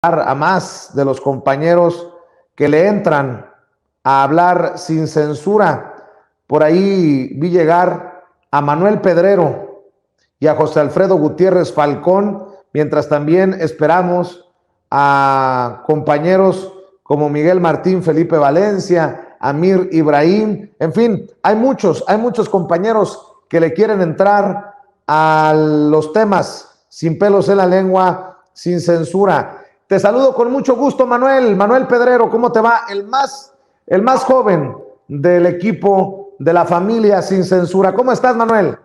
saludar a más de los compañeros que le entran a hablar sin censura. Por ahí vi llegar a Manuel Pedrero y a José Alfredo Gutiérrez Falcón, mientras también esperamos a compañeros como Miguel Martín Felipe Valencia, Amir Ibrahim, en fin, hay muchos compañeros que le quieren entrar a los temas sin pelos en la lengua, sin censura. Te saludo con mucho gusto, Manuel Pedrero, ¿cómo te va? El más joven del equipo de la familia sin censura. ¿Cómo estás, Manuel?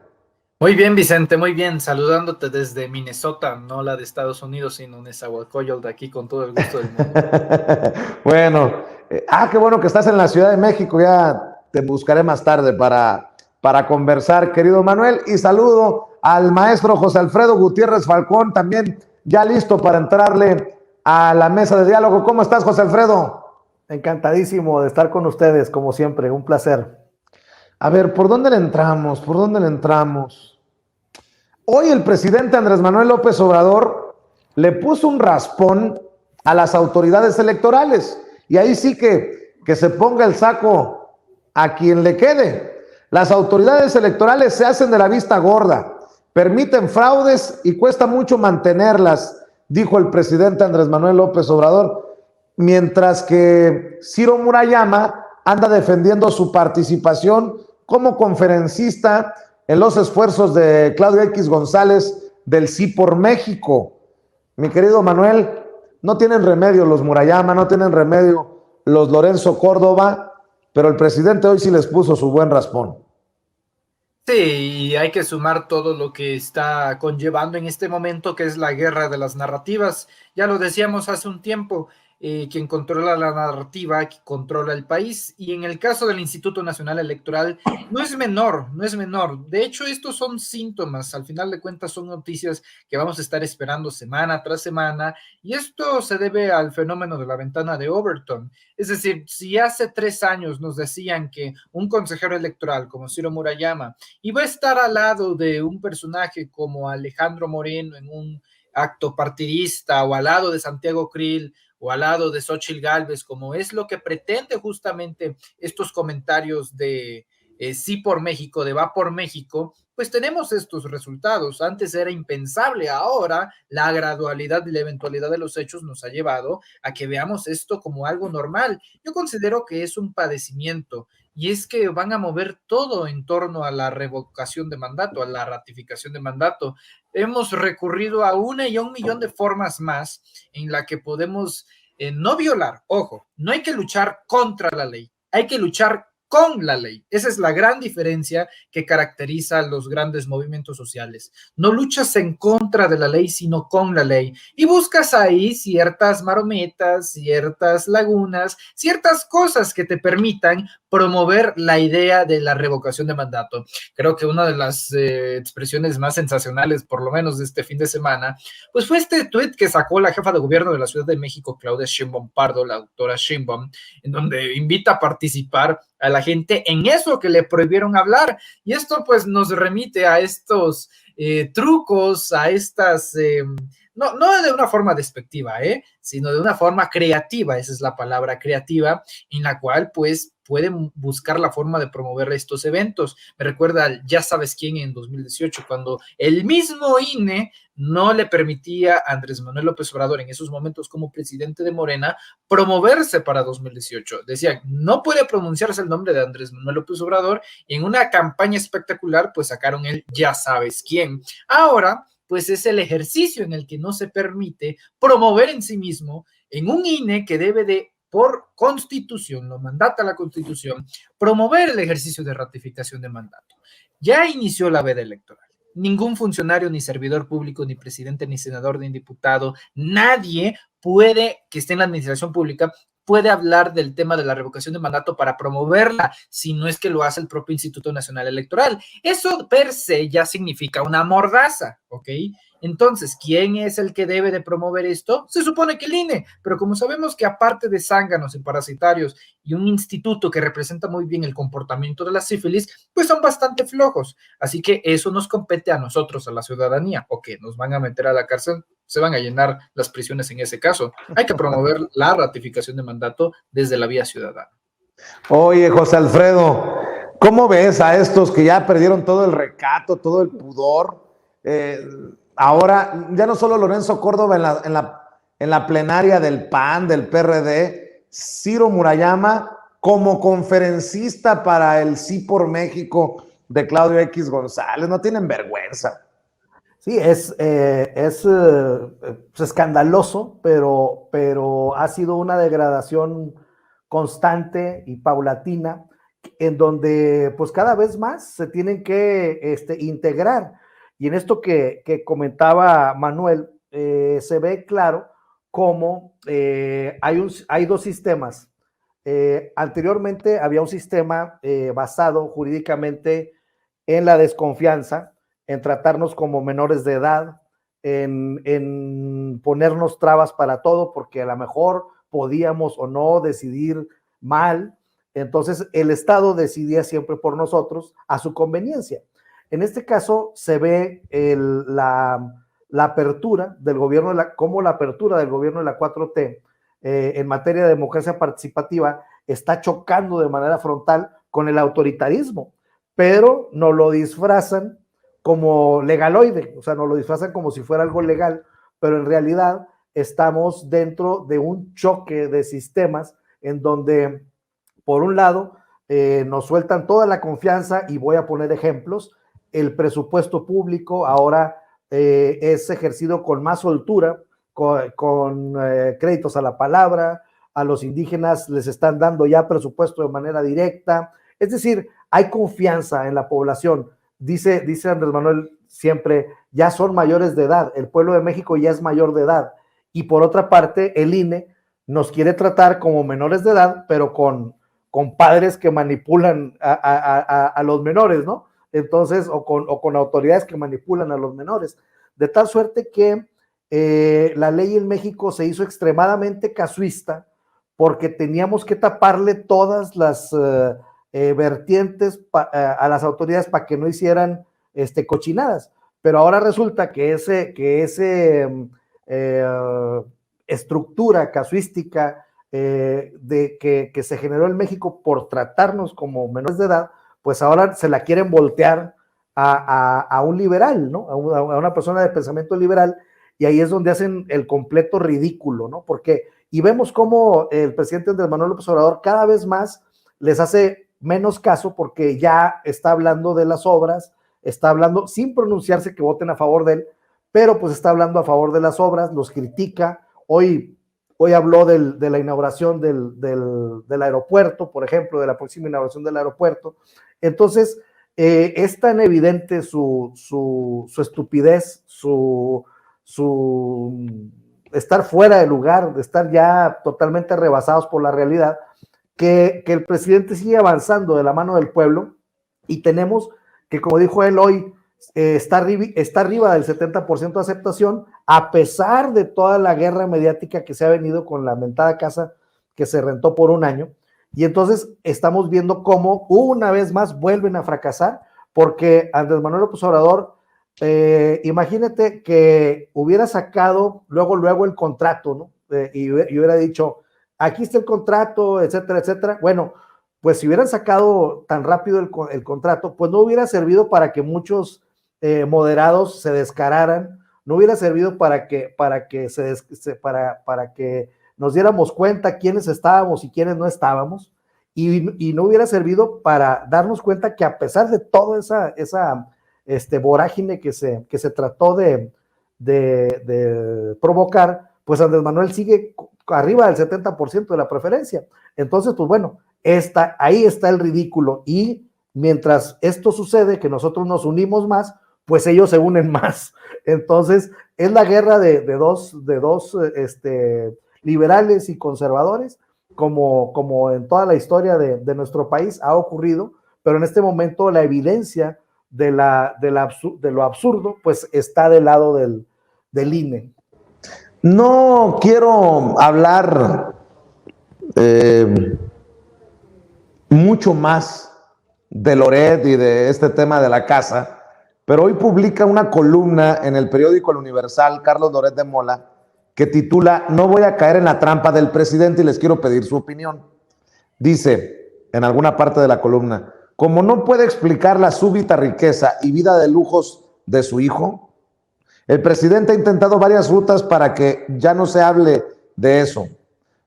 Muy bien, Vicente, muy bien, saludándote desde Minnesota, no la de Estados Unidos, sino Nezahualcóyotl, de aquí con todo el gusto del mundo. Bueno, qué bueno que estás en la Ciudad de México, ya te buscaré más tarde para conversar, querido Manuel, y saludo al maestro José Alfredo Gutiérrez Falcón, también ya listo para entrarle a la mesa de diálogo. ¿Cómo estás, José Alfredo? Encantadísimo de estar con ustedes, como siempre, un placer. A ver, ¿por dónde le entramos? ¿Por dónde le entramos? Hoy el presidente Andrés Manuel López Obrador le puso un raspón a las autoridades electorales, y ahí sí que se ponga el saco a quien le quede. Las autoridades electorales se hacen de la vista gorda, permiten fraudes y cuesta mucho mantenerlas, dijo el presidente Andrés Manuel López Obrador, mientras que Ciro Murayama anda defendiendo su participación como conferencista en los esfuerzos de Claudio X González del Sí por México. Mi querido Manuel, no tienen remedio los Murayama, no tienen remedio los Lorenzo Córdoba, pero el presidente hoy sí les puso su buen raspón. Sí, y hay que sumar todo lo que está conllevando en este momento, que es la guerra de las narrativas. Ya lo decíamos hace un tiempo, quien controla la narrativa, quien controla el país, y en el caso del Instituto Nacional Electoral no es menor, no es menor. De hecho, estos son síntomas, al final de cuentas son noticias que vamos a estar esperando semana tras semana, y esto se debe al fenómeno de la ventana de Overton. Es decir, si hace 3 años nos decían que un consejero electoral como Ciro Murayama iba a estar al lado de un personaje como Alejandro Moreno en un acto partidista, o al lado de Santiago Krill, o al lado de Xóchitl Gálvez, como es lo que pretende justamente estos comentarios de Sí por México, de Va por México, pues tenemos estos resultados. Antes era impensable, ahora la gradualidad y la eventualidad de los hechos nos ha llevado a que veamos esto como algo normal. Yo considero que es un padecimiento, y es que van a mover todo en torno a la revocación de mandato, a la ratificación de mandato. Hemos recurrido a una y a un millón de formas más en la que podemos no violar, ojo, no hay que luchar contra la ley, hay que luchar con la ley. Esa es la gran diferencia que caracteriza a los grandes movimientos sociales. No luchas en contra de la ley, sino con la ley. Y buscas ahí ciertas marometas, ciertas lagunas, ciertas cosas que te permitan promover la idea de la revocación de mandato. Creo que una de las expresiones más sensacionales, por lo menos de este fin de semana, pues fue este tuit que sacó la jefa de gobierno de la Ciudad de México, Claudia Sheinbaum Pardo, la doctora Sheinbaum, en donde invita a participar a la gente en eso que le prohibieron hablar. Y esto pues nos remite a estos trucos, a estas... no de una forma despectiva, sino de una forma creativa, esa es la palabra, creativa, en la cual pues pueden buscar la forma de promover estos eventos. Me recuerda al Ya Sabes Quién en 2018, cuando el mismo INE no le permitía a Andrés Manuel López Obrador, en esos momentos como presidente de Morena, promoverse para 2018. Decían, no puede pronunciarse el nombre de Andrés Manuel López Obrador, y en una campaña espectacular pues sacaron el Ya Sabes Quién. Ahora pues es el ejercicio en el que no se permite promover en sí mismo, en un INE que debe de, por constitución, lo mandata la constitución, promover el ejercicio de ratificación de mandato. Ya inició la veda electoral. Ningún funcionario, ni servidor público, ni presidente, ni senador, ni diputado, nadie puede, que esté en la administración pública, puede hablar del tema de la revocación de mandato para promoverla, si no es que lo hace el propio Instituto Nacional Electoral. Eso per se ya significa una mordaza, ¿ok? Entonces, ¿quién es el que debe de promover esto? Se supone que el INE, pero como sabemos que aparte de zánganos y parasitarios y un instituto que representa muy bien el comportamiento de la sífilis, pues son bastante flojos. Así que eso nos compete a nosotros, a la ciudadanía. ¿O qué? ¿Nos van a meter a la cárcel? se van a llenar las prisiones en ese caso. Hay que promover la ratificación de mandato desde la vía ciudadana. Oye, José Alfredo, ¿cómo ves a estos que ya perdieron todo el recato, todo el pudor? Ahora, ya no solo Lorenzo Córdoba en la plenaria del PAN, del PRD, Ciro Murayama como conferencista para el Sí por México de Claudio X González. No tienen vergüenza. Sí, es escandaloso, pero ha sido una degradación constante y paulatina, en donde pues cada vez más se tienen que integrar. Y en esto que comentaba Manuel, se ve claro cómo hay dos sistemas. Anteriormente había un sistema basado jurídicamente en la desconfianza, en tratarnos como menores de edad, en ponernos trabas para todo, porque a lo mejor podíamos o no decidir mal. Entonces el Estado decidía siempre por nosotros a su conveniencia. En este caso se ve la apertura del gobierno, como la apertura del gobierno de la 4T en materia de democracia participativa está chocando de manera frontal con el autoritarismo, pero nos lo disfrazan como legaloide, o sea, nos lo disfrazan como si fuera algo legal, pero en realidad estamos dentro de un choque de sistemas en donde, por un lado, nos sueltan toda la confianza, y voy a poner ejemplos. El presupuesto público ahora es ejercido con más soltura, con créditos a la palabra. A los indígenas les están dando ya presupuesto de manera directa, es decir, hay confianza en la población. Dice Andrés Manuel siempre, ya son mayores de edad, el pueblo de México ya es mayor de edad, y por otra parte el INE nos quiere tratar como menores de edad, pero con padres que manipulan a los menores, ¿no? Entonces, o con autoridades que manipulan a los menores, de tal suerte que la ley en México se hizo extremadamente casuista, porque teníamos que taparle todas las vertientes a las autoridades para que no hicieran cochinadas. Pero ahora resulta que ese estructura casuística que se generó en México por tratarnos como menores de edad, pues ahora se la quieren voltear a un liberal, ¿no? A una persona de pensamiento liberal, y ahí es donde hacen el completo ridículo, ¿no? Porque, y vemos cómo el presidente Andrés Manuel López Obrador cada vez más les hace menos caso, porque ya está hablando de las obras, está hablando sin pronunciarse que voten a favor de él, pero pues está hablando a favor de las obras, los critica. Hoy habló de la inauguración del aeropuerto, por ejemplo, de la próxima inauguración del aeropuerto. Entonces, es tan evidente su estupidez, su estar fuera de lugar, de estar ya totalmente rebasados por la realidad, que el presidente sigue avanzando de la mano del pueblo, y tenemos que, como dijo él hoy, está arriba del 70% de aceptación, a pesar de toda la guerra mediática que se ha venido con la mentada casa que se rentó por un año. Y entonces estamos viendo cómo una vez más vuelven a fracasar, porque Andrés Manuel López Obrador, imagínate que hubiera sacado luego el contrato, ¿no? Y hubiera dicho, aquí está el contrato, etcétera, etcétera. Bueno, pues si hubieran sacado tan rápido el contrato, pues no hubiera servido para que muchos moderados se descararan, no hubiera servido para que nos diéramos cuenta quiénes estábamos y quiénes no estábamos, y no hubiera servido para darnos cuenta que, a pesar de toda esa vorágine que se trató de provocar, pues Andrés Manuel sigue arriba del 70% de la preferencia. Entonces, pues bueno, ahí está el ridículo, y mientras esto sucede, que nosotros nos unimos más, pues ellos se unen más. Entonces, es la guerra de dos liberales y conservadores, como en toda la historia de nuestro país ha ocurrido, pero en este momento la evidencia de lo absurdo, pues está del lado del INE. No quiero hablar mucho más de Loret y de este tema de la casa, pero hoy publica una columna en el periódico El Universal, Carlos Loret de Mola, que titula "No voy a caer en la trampa del presidente y les quiero pedir su opinión". Dice en alguna parte de la columna: como no puede explicar la súbita riqueza y vida de lujos de su hijo, el presidente ha intentado varias rutas para que ya no se hable de eso.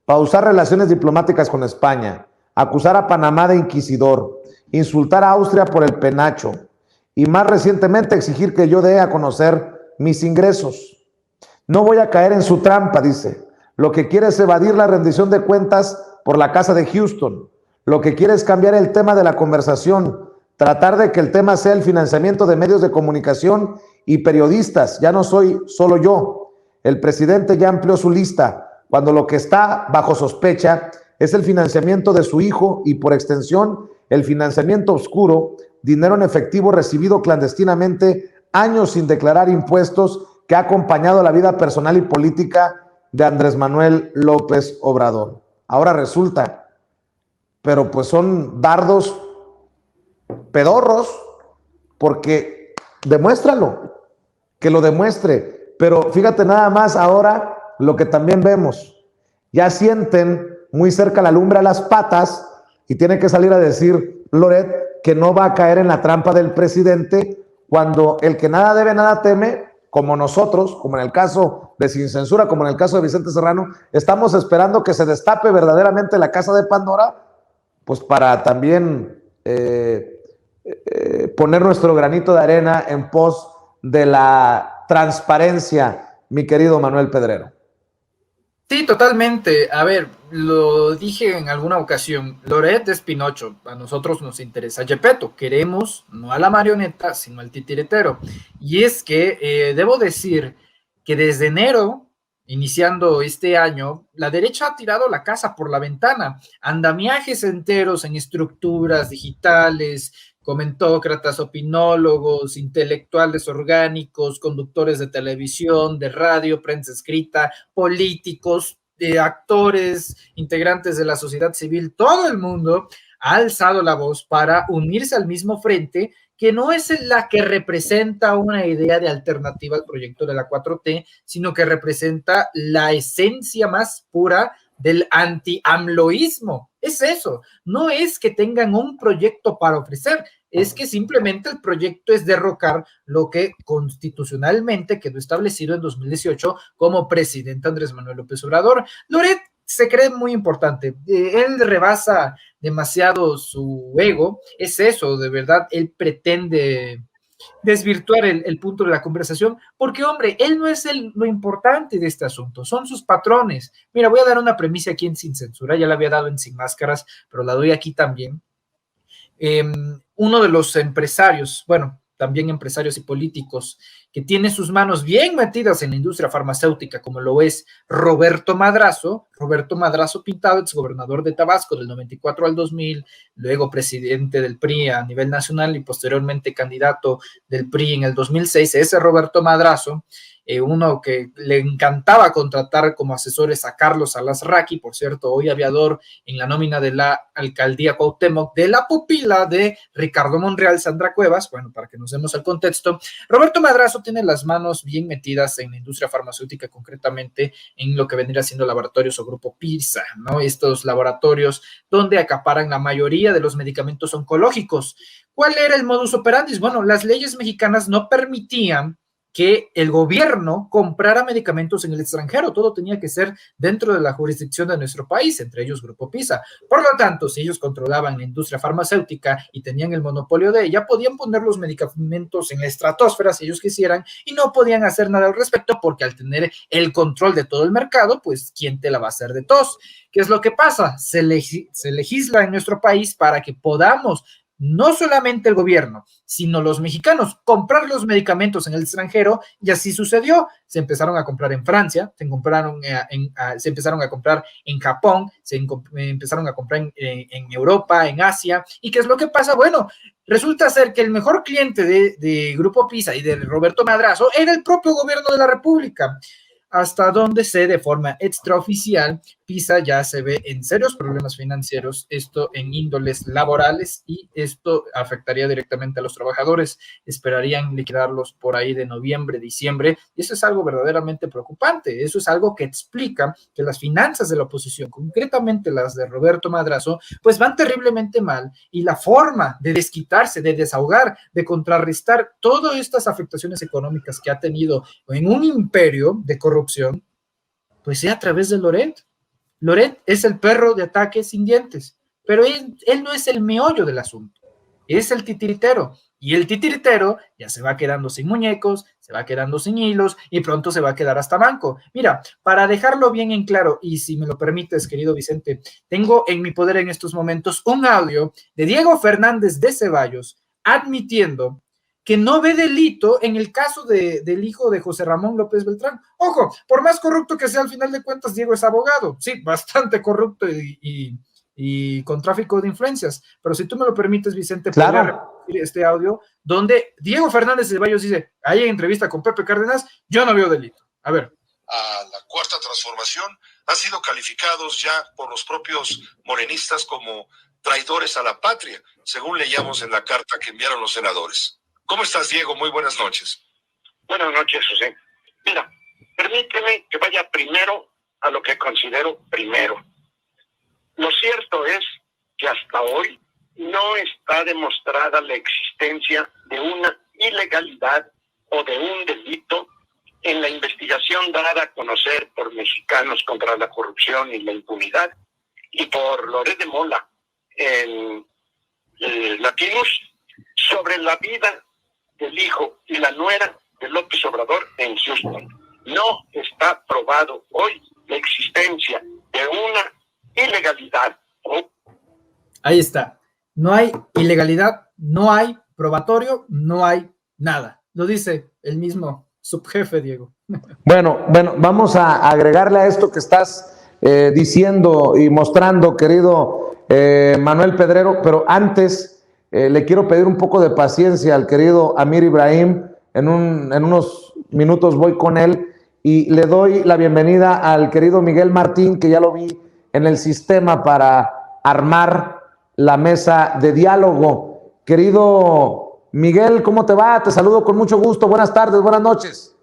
Pausar relaciones diplomáticas con España, acusar a Panamá de inquisidor, insultar a Austria por el penacho y más recientemente exigir que yo dé a conocer mis ingresos. No voy a caer en su trampa, dice. Lo que quiere es evadir la rendición de cuentas por la casa de Houston. Lo que quiere es cambiar el tema de la conversación, tratar de que el tema sea el financiamiento de medios de comunicación y periodistas. Ya no soy solo yo. El presidente ya amplió su lista, cuando lo que está bajo sospecha es el financiamiento de su hijo y, por extensión, el financiamiento oscuro, dinero en efectivo recibido clandestinamente, años sin declarar impuestos, que ha acompañado la vida personal y política de Andrés Manuel López Obrador. Ahora resulta, pero pues son dardos pedorros, porque demuéstralo, que lo demuestre. Pero fíjate nada más ahora lo que también vemos. Ya sienten muy cerca la lumbre a las patas y tiene que salir a decir Loret que no va a caer en la trampa del presidente, cuando el que nada debe, nada teme, como nosotros, como en el caso de Sin Censura, como en el caso de Vicente Serrano, estamos esperando que se destape verdaderamente la casa de Pandora, pues para también poner nuestro granito de arena en pos de la transparencia, mi querido Manuel Pedrero. Sí, totalmente. A ver, lo dije en alguna ocasión, Loret es Pinocho, a nosotros nos interesa Gepetto, queremos no a la marioneta, sino al titiritero. Y es que debo decir que desde enero, iniciando este año, la derecha ha tirado la casa por la ventana, andamiajes enteros en estructuras digitales, comentócratas, opinólogos, intelectuales orgánicos, conductores de televisión, de radio, prensa escrita, políticos, actores, integrantes de la sociedad civil, todo el mundo ha alzado la voz para unirse al mismo frente, que no es la que representa una idea de alternativa al proyecto de la 4T, sino que representa la esencia más pura del anti-amloísmo. Es eso, no es que tengan un proyecto para ofrecer, es que simplemente el proyecto es derrocar lo que constitucionalmente quedó establecido en 2018 como presidente Andrés Manuel López Obrador. Loret se cree muy importante, él rebasa demasiado su ego, es eso, de verdad, él pretende desvirtuar el punto de la conversación, porque hombre, él no es lo importante de este asunto, son sus patrones. Mira, voy a dar una premisa aquí en Sin Censura, ya la había dado en Sin Máscaras, pero la doy aquí también. Uno de los empresarios, bueno, también empresarios y políticos, que tiene sus manos bien metidas en la industria farmacéutica, como lo es Roberto Madrazo Pintado, exgobernador de Tabasco del 94 al 2000, luego presidente del PRI a nivel nacional y posteriormente candidato del PRI en el 2006, ese Roberto Madrazo, uno que le encantaba contratar como asesores a Carlos Alasraqui, por cierto, hoy aviador en la nómina de la alcaldía Cuauhtémoc, de la pupila de Ricardo Monreal, Sandra Cuevas. Bueno, para que nos demos el contexto, Roberto Madrazo tiene las manos bien metidas en la industria farmacéutica, concretamente en lo que vendría siendo laboratorios o grupo PISA, ¿no? Estos laboratorios donde acaparan la mayoría de los medicamentos oncológicos. ¿Cuál era el modus operandi? Bueno, las leyes mexicanas no permitían que el gobierno comprara medicamentos en el extranjero, todo tenía que ser dentro de la jurisdicción de nuestro país, entre ellos Grupo PISA. Por lo tanto, si ellos controlaban la industria farmacéutica y tenían el monopolio de ella, podían poner los medicamentos en la estratosfera si ellos quisieran y no podían hacer nada al respecto, porque al tener el control de todo el mercado, pues ¿quién te la va a hacer de tos? ¿Qué es lo que pasa? Se legisla en nuestro país para que podamos, no solamente el gobierno, sino los mexicanos, comprar los medicamentos en el extranjero, y así sucedió. Se empezaron a comprar en Francia, se empezaron a comprar en Japón, se empezaron a comprar en Europa, en Asia. ¿Y qué es lo que pasa? Bueno, resulta ser que el mejor cliente de Grupo PISA y de Roberto Madrazo era el propio gobierno de la República. hasta donde se de forma extraoficial PISA ya se ve en serios problemas financieros, esto en índoles laborales, y esto afectaría directamente a los trabajadores. Esperarían liquidarlos por ahí de noviembre, diciembre, y eso es algo verdaderamente preocupante. Eso es algo que explica que las finanzas de la oposición, concretamente las de Roberto Madrazo, pues van terriblemente mal, y la forma de desquitarse, de desahogar, de contrarrestar todas estas afectaciones económicas que ha tenido en un imperio de corrupción, pues sea a través de Loret. Loret es el perro de ataque sin dientes, pero él no es el meollo del asunto, es el titiritero, y el titiritero ya se va quedando sin muñecos, se va quedando sin hilos, y pronto se va a quedar hasta manco. Mira, para dejarlo bien en claro, y si me lo permites, querido Vicente, tengo en mi poder en estos momentos un audio de Diego Fernández de Ceballos admitiendo que no ve delito en el caso del hijo de José Ramón López Beltrán. Ojo, por más corrupto que sea, al final de cuentas, Diego es abogado. Sí, bastante corrupto y con tráfico de influencias. Pero si tú me lo permites, Vicente, claro, podría repetir este audio donde Diego Fernández de Ceballos dice, ahí en entrevista con Pepe Cárdenas, yo no veo delito. A ver. A la Cuarta Transformación han sido calificados ya por los propios morenistas como traidores a la patria, según leíamos en la carta que enviaron los senadores. ¿Cómo estás, Diego? Muy buenas noches. Buenas noches, José. Mira, permíteme que vaya primero a lo que considero primero. Lo cierto es que hasta hoy no está demostrada la existencia de una ilegalidad o de un delito en la investigación dada a conocer por Mexicanos contra la Corrupción y la Impunidad y por Loret de Mola en Latinus sobre la vida del hijo y la nuera de López Obrador en Houston. No está probado hoy la existencia de una ilegalidad. Ahí está. No hay ilegalidad, no hay probatorio, no hay nada. Lo dice el mismo subjefe, Diego. Bueno, vamos a agregarle a esto que estás diciendo y mostrando, querido Manuel Pedrero, pero antes le quiero pedir un poco de paciencia al querido Amir Ibrahim. En unos minutos voy con él y le doy la bienvenida al querido Miguel Martín, que ya lo vi en el sistema para armar la mesa de diálogo. Querido Miguel, ¿cómo te va? Te saludo con mucho gusto. Buenas tardes, buenas noches.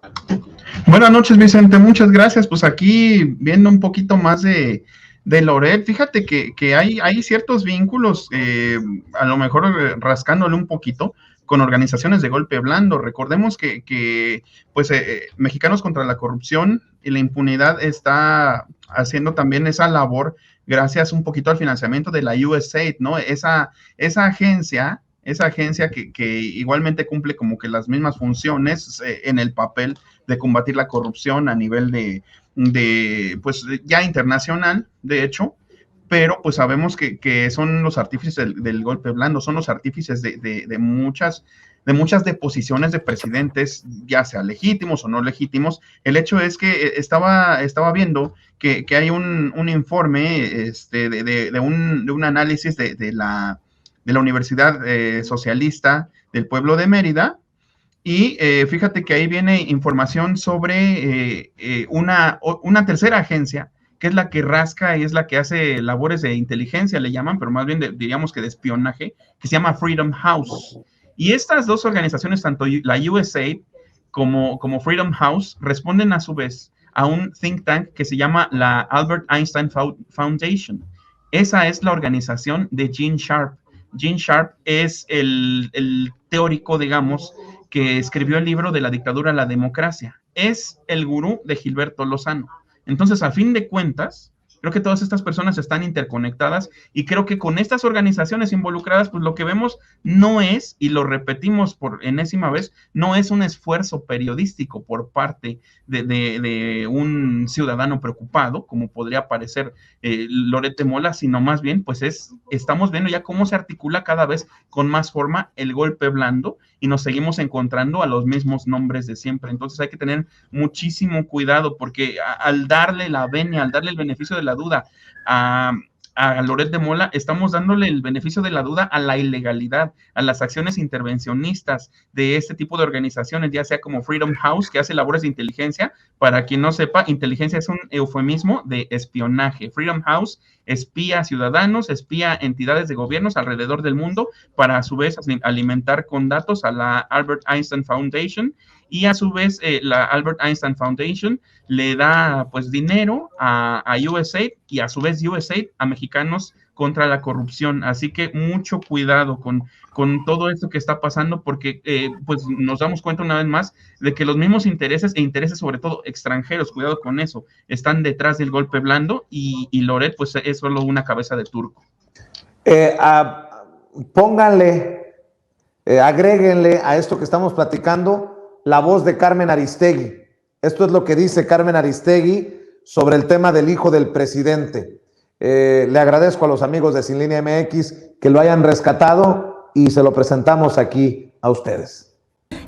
Buenas noches, Vicente. Muchas gracias. Pues aquí viendo un poquito más de Loret, fíjate que hay ciertos vínculos, a lo mejor rascándole un poquito, con organizaciones de golpe blando. Recordemos que Mexicanos contra la Corrupción y la Impunidad está haciendo también esa labor gracias un poquito al financiamiento de la USAID, ¿no? Esa agencia que igualmente cumple como que las mismas funciones en el papel de combatir la corrupción a nivel de pues ya internacional, de hecho, pero pues sabemos que son los artífices del golpe blando, son los artífices de muchas deposiciones de presidentes, ya sea legítimos o no legítimos. El hecho es que estaba viendo que hay un informe de un análisis de la Universidad Socialista del Pueblo de Mérida, y fíjate que ahí viene información sobre una tercera agencia, que es la que rasca y es la que hace labores de inteligencia, le llaman, pero más bien diríamos que de espionaje, que se llama Freedom House. Y estas dos organizaciones, tanto la USAID como Freedom House, responden a su vez a un think tank que se llama la Albert Einstein Foundation. Esa es la organización de Gene Sharp. Gene Sharp es el teórico, digamos, que escribió el libro de la dictadura a la democracia. Es el gurú de Gilberto Lozano. Entonces, a fin de cuentas, creo que todas estas personas están interconectadas y creo que con estas organizaciones involucradas, pues lo que vemos no es, y lo repetimos por enésima vez, no es un esfuerzo periodístico por parte de un ciudadano preocupado, como podría parecer Loret de Mola, sino más bien, pues estamos viendo ya cómo se articula cada vez con más forma el golpe blando y nos seguimos encontrando a los mismos nombres de siempre. Entonces hay que tener muchísimo cuidado porque al darle la venia, al darle el beneficio de la duda a a Loret de Mola, estamos dándole el beneficio de la duda a la ilegalidad, a las acciones intervencionistas de este tipo de organizaciones, ya sea como Freedom House, que hace labores de inteligencia. Para quien no sepa, inteligencia es un eufemismo de espionaje. Freedom House espía a ciudadanos, espía entidades de gobiernos alrededor del mundo, para a su vez alimentar con datos a la Albert Einstein Foundation, y a su vez la Albert Einstein Foundation le da pues dinero a USAID, y a su vez USAID a mexicanos contra la corrupción. Así que mucho cuidado con todo esto que está pasando, porque pues nos damos cuenta una vez más de que los mismos intereses, e intereses sobre todo extranjeros, cuidado con eso, están detrás del golpe blando, y Loret pues es solo una cabeza de turco. Pónganle, agréguenle a esto que estamos platicando la voz de Carmen Aristegui. Esto es lo que dice Carmen Aristegui sobre el tema del hijo del presidente. Le agradezco a los amigos de Sin Línea MX que lo hayan rescatado y se lo presentamos aquí a ustedes.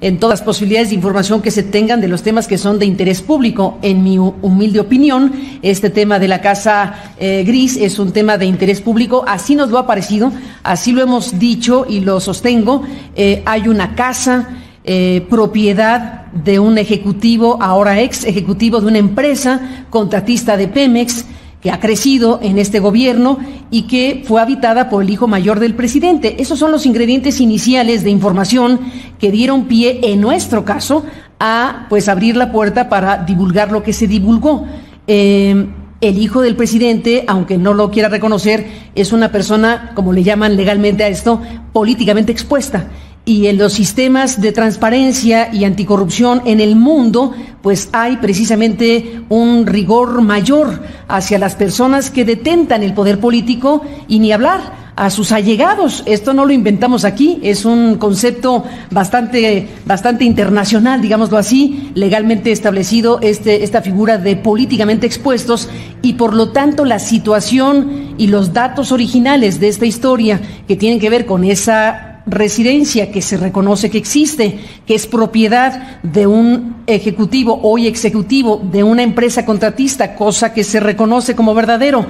En todas las posibilidades de información que se tengan de los temas que son de interés público. En mi humilde opinión, este tema de la Casa Gris es un tema de interés público, así nos lo ha parecido, así lo hemos dicho y lo sostengo. Hay una casa propiedad de un ejecutivo, ahora ex ejecutivo de una empresa contratista de Pemex, que ha crecido en este gobierno y que fue habitada por el hijo mayor del presidente. Esos son los ingredientes iniciales de información que dieron pie, en nuestro caso, a pues abrir la puerta para divulgar lo que se divulgó. El hijo del presidente, aunque no lo quiera reconocer, es una persona, como le llaman legalmente a esto, políticamente expuesta. Y en los sistemas de transparencia y anticorrupción en el mundo, pues hay precisamente un rigor mayor hacia las personas que detentan el poder político, y ni hablar a sus allegados. Esto no lo inventamos aquí, es un concepto bastante internacional, digámoslo así, legalmente establecido esta figura de políticamente expuestos, y por lo tanto la situación y los datos originales de esta historia que tienen que ver con esa residencia que se reconoce que existe, que es propiedad de un ejecutivo, hoy executivo, de una empresa contratista, cosa que se reconoce como verdadero,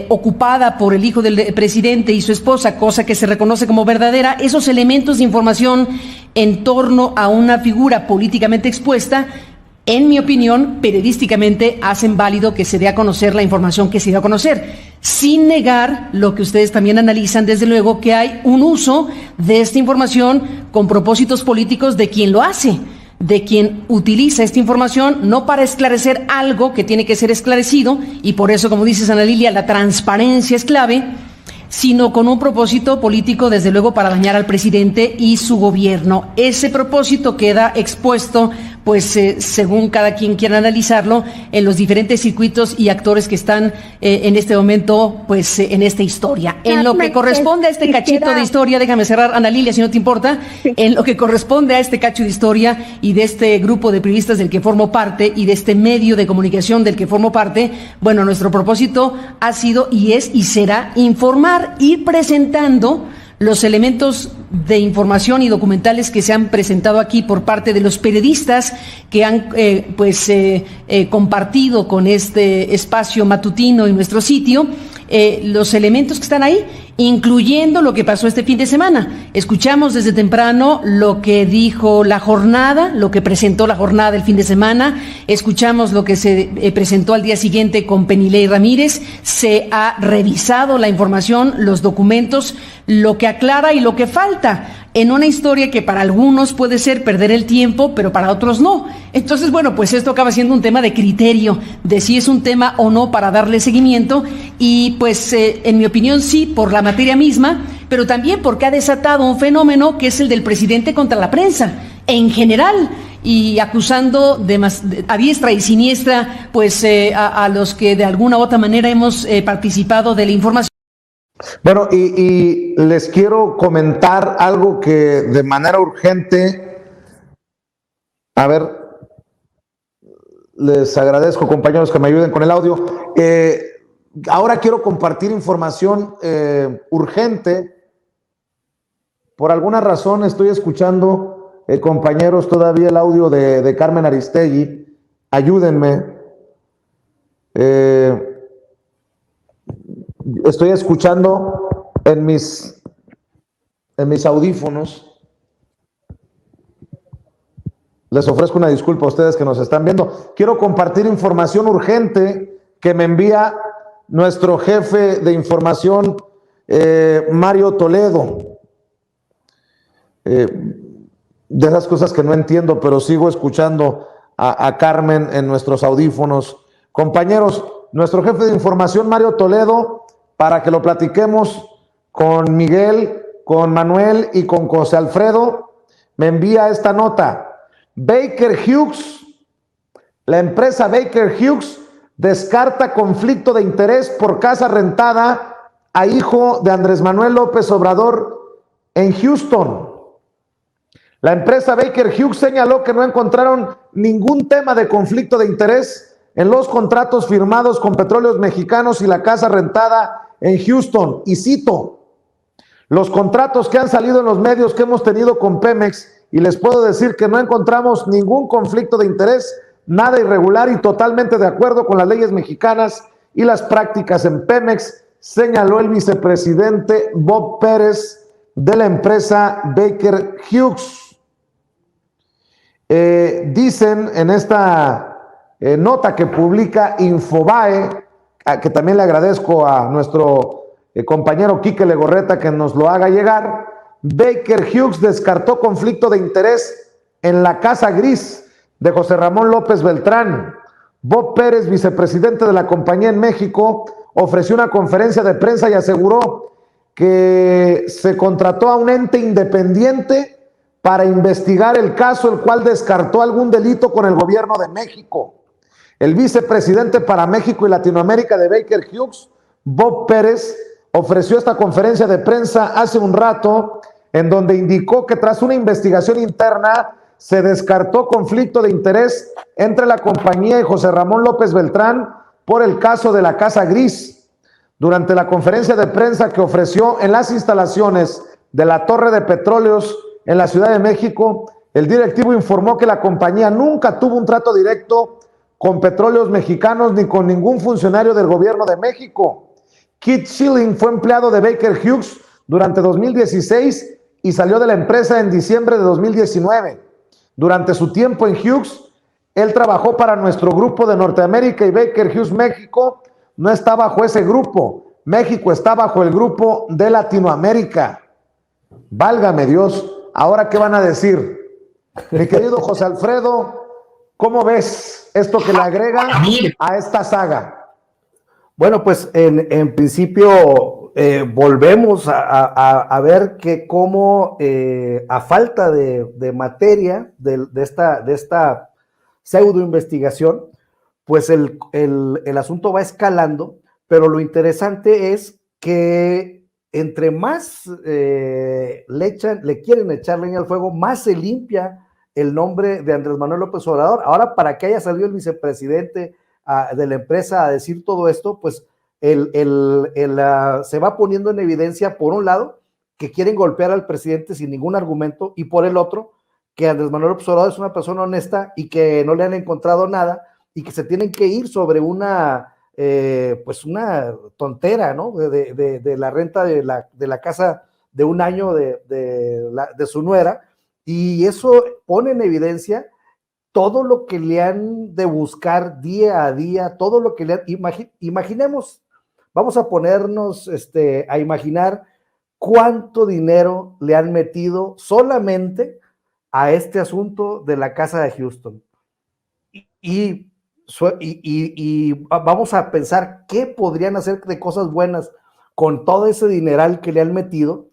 ocupada por el hijo del presidente y su esposa, cosa que se reconoce como verdadera. Esos elementos de información en torno a una figura políticamente expuesta, en mi opinión, periodísticamente hacen válido que se dé a conocer la información que se dio a conocer, sin negar lo que ustedes también analizan, desde luego, que hay un uso de esta información con propósitos políticos de quien lo hace, de quien utiliza esta información, no para esclarecer algo que tiene que ser esclarecido, y por eso, como dices, Ana Lilia, la transparencia es clave, sino con un propósito político, desde luego, para dañar al presidente y su gobierno. Ese propósito queda expuesto, pues, según cada quien quiera analizarlo, en los diferentes circuitos y actores que están en este momento, pues, en esta historia. En lo que corresponde a este cachito de historia, déjame cerrar, Ana Lilia, si no te importa, en lo que corresponde a este cacho de historia y de este grupo de periodistas del que formo parte y de este medio de comunicación del que formo parte, bueno, nuestro propósito ha sido y es y será informar, ir presentando los elementos de información y documentales que se han presentado aquí por parte de los periodistas que han compartido con este espacio matutino en nuestro sitio, los elementos que están ahí, incluyendo lo que pasó este fin de semana. Escuchamos desde temprano lo que dijo la jornada, lo que presentó la jornada el fin de semana, escuchamos lo que se presentó al día siguiente con Penilei Ramírez, se ha revisado la información, los documentos, lo que aclara y lo que falta en una historia que para algunos puede ser perder el tiempo, pero para otros no. Entonces, bueno, pues esto acaba siendo un tema de criterio, de si es un tema o no para darle seguimiento, y pues en mi opinión sí, por la materia misma, pero también porque ha desatado un fenómeno que es el del presidente contra la prensa en general, y acusando a diestra y siniestra pues a los que de alguna u otra manera hemos participado de la información. Bueno, y les quiero comentar algo que de manera urgente, a ver, les agradezco, compañeros, que me ayuden con el audio. Ahora quiero compartir información urgente. Por alguna razón estoy escuchando, compañeros, todavía el audio de Carmen Aristegui. Ayúdenme. Estoy escuchando en mis audífonos. Les ofrezco una disculpa a ustedes que nos están viendo. Quiero compartir información urgente que me envía nuestro jefe de información, Mario Toledo. De esas cosas que no entiendo, pero sigo escuchando a Carmen en nuestros audífonos. Compañeros, nuestro jefe de información, Mario Toledo, para que lo platiquemos con Miguel, con Manuel y con José Alfredo, me envía esta nota. Baker Hughes, la empresa Baker Hughes descarta conflicto de interés por casa rentada a hijo de Andrés Manuel López Obrador en Houston. La empresa Baker Hughes señaló que no encontraron ningún tema de conflicto de interés en los contratos firmados con Petróleos Mexicanos y la casa rentada en Houston. Y cito, los contratos que han salido en los medios que hemos tenido con Pemex, y les puedo decir que no encontramos ningún conflicto de interés, nada irregular y totalmente de acuerdo con las leyes mexicanas y las prácticas en Pemex, señaló el vicepresidente Bob Pérez de la empresa Baker Hughes. Dicen en esta nota que publica Infobae, que también le agradezco a nuestro compañero Quique Legorreta que nos lo haga llegar, Baker Hughes descartó conflicto de interés en la Casa Gris de José Ramón López Beltrán. Bob Pérez, vicepresidente de la compañía en México, ofreció una conferencia de prensa y aseguró que se contrató a un ente independiente para investigar el caso, el cual descartó algún delito con el gobierno de México. El vicepresidente para México y Latinoamérica de Baker Hughes, Bob Pérez, ofreció esta conferencia de prensa hace un rato, en donde indicó que tras una investigación interna se descartó conflicto de interés entre la compañía y José Ramón López Beltrán por el caso de la Casa Gris. Durante la conferencia de prensa que ofreció en las instalaciones de la Torre de Petróleos en la Ciudad de México, el directivo informó que la compañía nunca tuvo un trato directo con Petróleos Mexicanos ni con ningún funcionario del gobierno de México. Keith Schilling fue empleado de Baker Hughes durante 2016 y salió de la empresa en diciembre de 2019. Durante su tiempo en Hughes, él trabajó para nuestro grupo de Norteamérica y Baker Hughes México no está bajo ese grupo. México está bajo el grupo de Latinoamérica. Válgame Dios, ¿ahora qué van a decir? Mi querido José Alfredo, ¿cómo ves esto que le agrega a esta saga? Bueno, pues en principio volvemos a ver que cómo a falta de materia de esta pseudo investigación, pues el asunto va escalando, pero lo interesante es que entre más le quieren echar leña al fuego, más se limpia el nombre de Andrés Manuel López Obrador. Ahora, para que haya salido el vicepresidente de la empresa a decir todo esto, pues se va poniendo en evidencia, por un lado, que quieren golpear al presidente sin ningún argumento, y por el otro, que Andrés Manuel López Obrador es una persona honesta y que no le han encontrado nada y que se tienen que ir sobre una tontera, ¿no? De la renta de la casa de un año de su nuera, y eso pone en evidencia todo lo que le han de buscar día a día, todo lo que le han... Imaginemos, vamos a ponernos a imaginar cuánto dinero le han metido solamente a este asunto de la casa de Houston. Y vamos a pensar qué podrían hacer de cosas buenas con todo ese dineral que le han metido.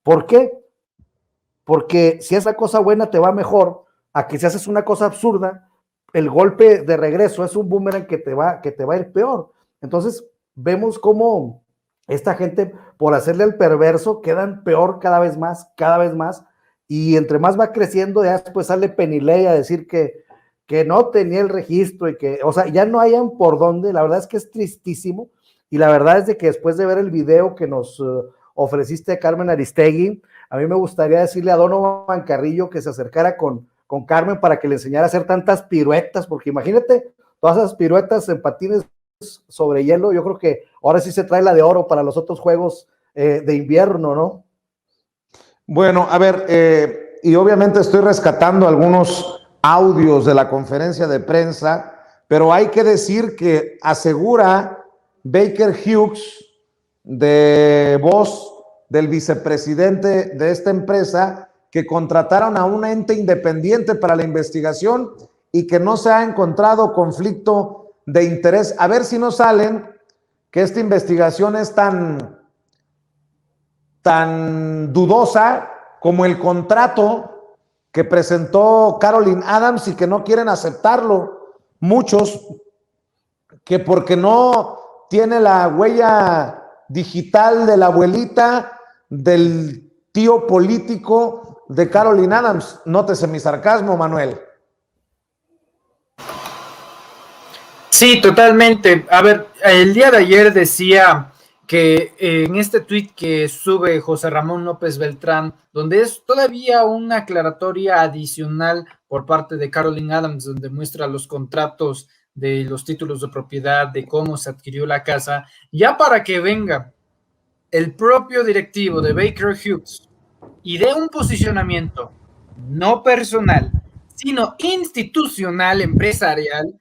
¿Por qué? Porque si esa cosa buena te va mejor, a que si haces una cosa absurda, el golpe de regreso es un boomerang que te va a ir peor. Entonces vemos cómo esta gente, por hacerle al perverso, quedan peor cada vez más, y entre más va creciendo, ya después sale Penilei a decir que no tenía el registro y que, o sea, ya no hayan por dónde. La verdad es que es tristísimo, y la verdad es de que después de ver el video que nos ofreciste, Carmen Aristegui, a mí me gustaría decirle a Donovan Carrillo que se acercara con Carmen para que le enseñara a hacer tantas piruetas, porque imagínate todas esas piruetas en patines sobre hielo, yo creo que ahora sí se trae la de oro para los otros juegos de invierno, ¿no? Bueno, a ver, y obviamente estoy rescatando algunos audios de la conferencia de prensa, pero hay que decir que asegura Baker Hughes, de voz del vicepresidente de esta empresa, que contrataron a un ente independiente para la investigación y que no se ha encontrado conflicto de interés. A ver si no salen que esta investigación es tan dudosa como el contrato que presentó Caroline Adams y que no quieren aceptarlo muchos, que porque no tiene la huella digital de la abuelita, del tío político de Caroline Adams. Nótese mi sarcasmo, Manuel. Sí, totalmente. A ver, el día de ayer decía que en este tuit que sube José Ramón López Beltrán, donde es todavía una aclaratoria adicional por parte de Caroline Adams, donde muestra los contratos de los títulos de propiedad, de cómo se adquirió la casa, ya para que venga el propio directivo de Baker Hughes y dé un posicionamiento no personal, sino institucional, empresarial,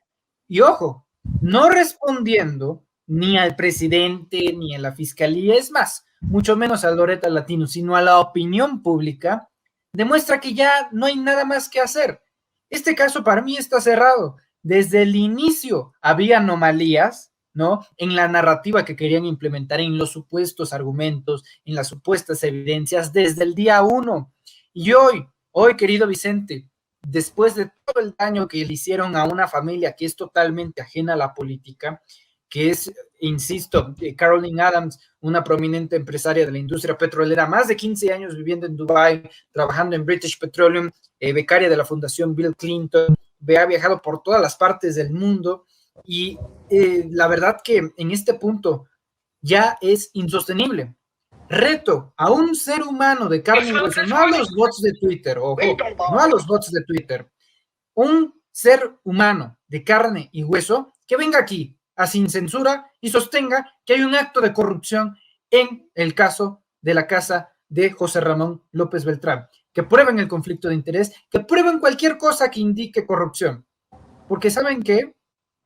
y ojo, no respondiendo ni al presidente ni a la fiscalía, es más, mucho menos a Loretta Latino, sino a la opinión pública, demuestra que ya no hay nada más que hacer. Este caso para mí está cerrado. Desde el inicio había anomalías, ¿no? En la narrativa que querían implementar, en los supuestos argumentos, en las supuestas evidencias, desde el día 1. Y hoy, querido Vicente, después de todo el daño que le hicieron a una familia que es totalmente ajena a la política, que es, insisto, Caroline Adams, una prominente empresaria de la industria petrolera, más de 15 años viviendo en Dubái, trabajando en British Petroleum, becaria de la Fundación Bill Clinton, ha viajado por todas las partes del mundo, y la verdad que en este punto ya es insostenible. Reto a un ser humano de carne y hueso, no a los bots de Twitter, ojo, no a los bots de Twitter, un ser humano de carne y hueso que venga aquí a Sin Censura y sostenga que hay un acto de corrupción en el caso de la casa de José Ramón López Beltrán, que prueben el conflicto de interés, que prueben cualquier cosa que indique corrupción, porque ¿saben qué?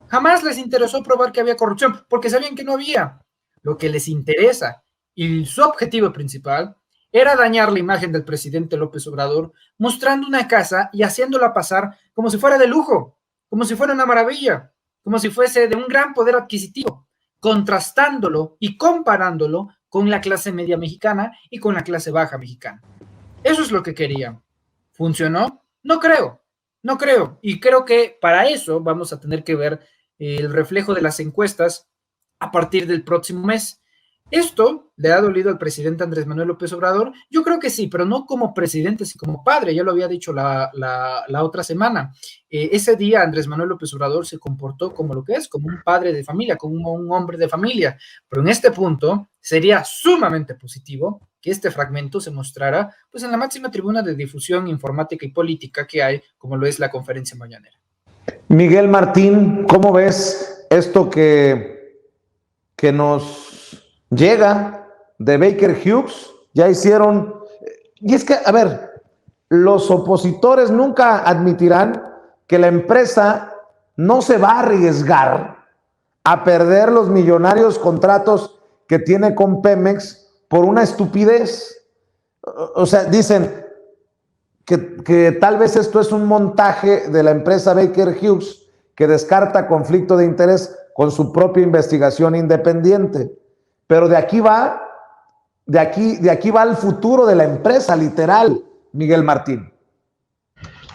Jamás les interesó probar que había corrupción, porque sabían que no había. Lo que les interesa y su objetivo principal era dañar la imagen del presidente López Obrador, mostrando una casa y haciéndola pasar como si fuera de lujo, como si fuera una maravilla, como si fuese de un gran poder adquisitivo, contrastándolo y comparándolo con la clase media mexicana y con la clase baja mexicana. Eso es lo que querían. ¿Funcionó? No creo. Y creo que para eso vamos a tener que ver el reflejo de las encuestas a partir del próximo mes. ¿Esto le ha dolido al presidente Andrés Manuel López Obrador? Yo creo que sí, pero no como presidente, sino como padre. Ya lo había dicho la otra semana. Ese día Andrés Manuel López Obrador se comportó como lo que es, como un padre de familia, como un hombre de familia. Pero en este punto sería sumamente positivo que este fragmento se mostrara pues en la máxima tribuna de difusión informática y política que hay, como lo es la conferencia mañanera. Miguel Martín, ¿cómo ves esto que nos llega de Baker Hughes? Ya hicieron, y es que, a ver, los opositores nunca admitirán que la empresa no se va a arriesgar a perder los millonarios contratos que tiene con Pemex por una estupidez. O sea, dicen que tal vez esto es un montaje de la empresa Baker Hughes que descarta conflicto de interés con su propia investigación independiente. Pero de aquí va el futuro de la empresa, literal, Miguel Martín.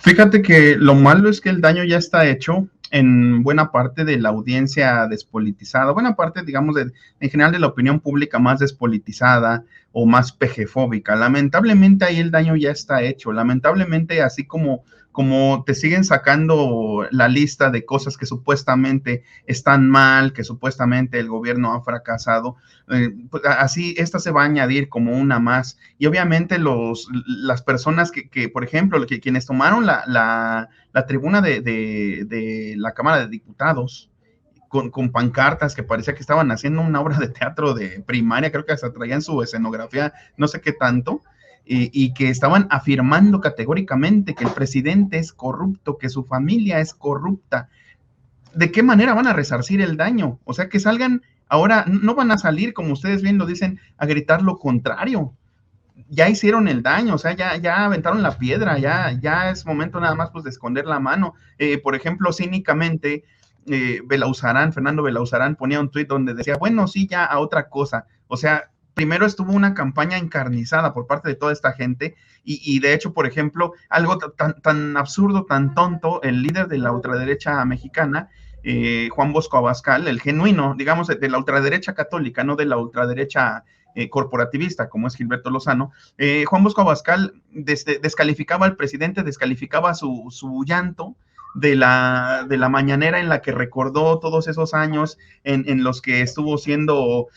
Fíjate que lo malo es que el daño ya está hecho en buena parte de la audiencia despolitizada, buena parte, digamos, en general de la opinión pública más despolitizada o más pejefóbica. Lamentablemente ahí el daño ya está hecho. Lamentablemente, así como te siguen sacando la lista de cosas que supuestamente están mal, que supuestamente el gobierno ha fracasado, pues así esta se va a añadir como una más. Y obviamente las personas que por ejemplo, quienes tomaron la tribuna de la Cámara de Diputados con pancartas que parecía que estaban haciendo una obra de teatro de primaria, creo que hasta traían su escenografía, no sé qué tanto, y que estaban afirmando categóricamente que el presidente es corrupto, que su familia es corrupta. ¿De qué manera van a resarcir el daño? O sea, que salgan ahora, no van a salir, como ustedes bien lo dicen, a gritar lo contrario. Ya hicieron el daño, o sea, ya aventaron la piedra, ya es momento nada más pues de esconder la mano. Por ejemplo, cínicamente, Fernando Belauzarán ponía un tuit donde decía, bueno, sí, ya a otra cosa. O sea, primero estuvo una campaña encarnizada por parte de toda esta gente y de hecho, por ejemplo, algo tan absurdo, tan tonto, el líder de la ultraderecha mexicana, Juan Bosco Abascal, el genuino, digamos, de la ultraderecha católica, no de la ultraderecha corporativista, como es Gilberto Lozano, Juan Bosco Abascal descalificaba al presidente, descalificaba su llanto de la mañanera en la que recordó todos esos años en los que estuvo siendo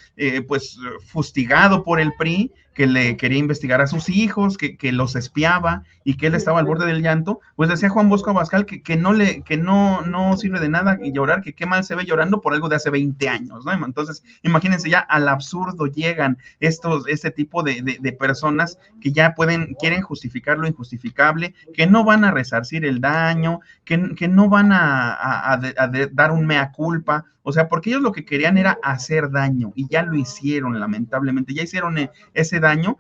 pues fustigado por el PRI, que le quería investigar a sus hijos, que los espiaba y que él estaba al borde del llanto. Pues decía Juan Bosco Abascal que no sirve de nada llorar, que qué mal se ve llorando por algo de hace 20 años, ¿no? Entonces, imagínense, ya al absurdo llegan este tipo de personas que ya quieren justificar lo injustificable, que no van a resarcir el daño, que no van a dar un mea culpa. O sea, porque ellos lo que querían era hacer daño y ya lo hicieron, lamentablemente, ya hicieron ese daño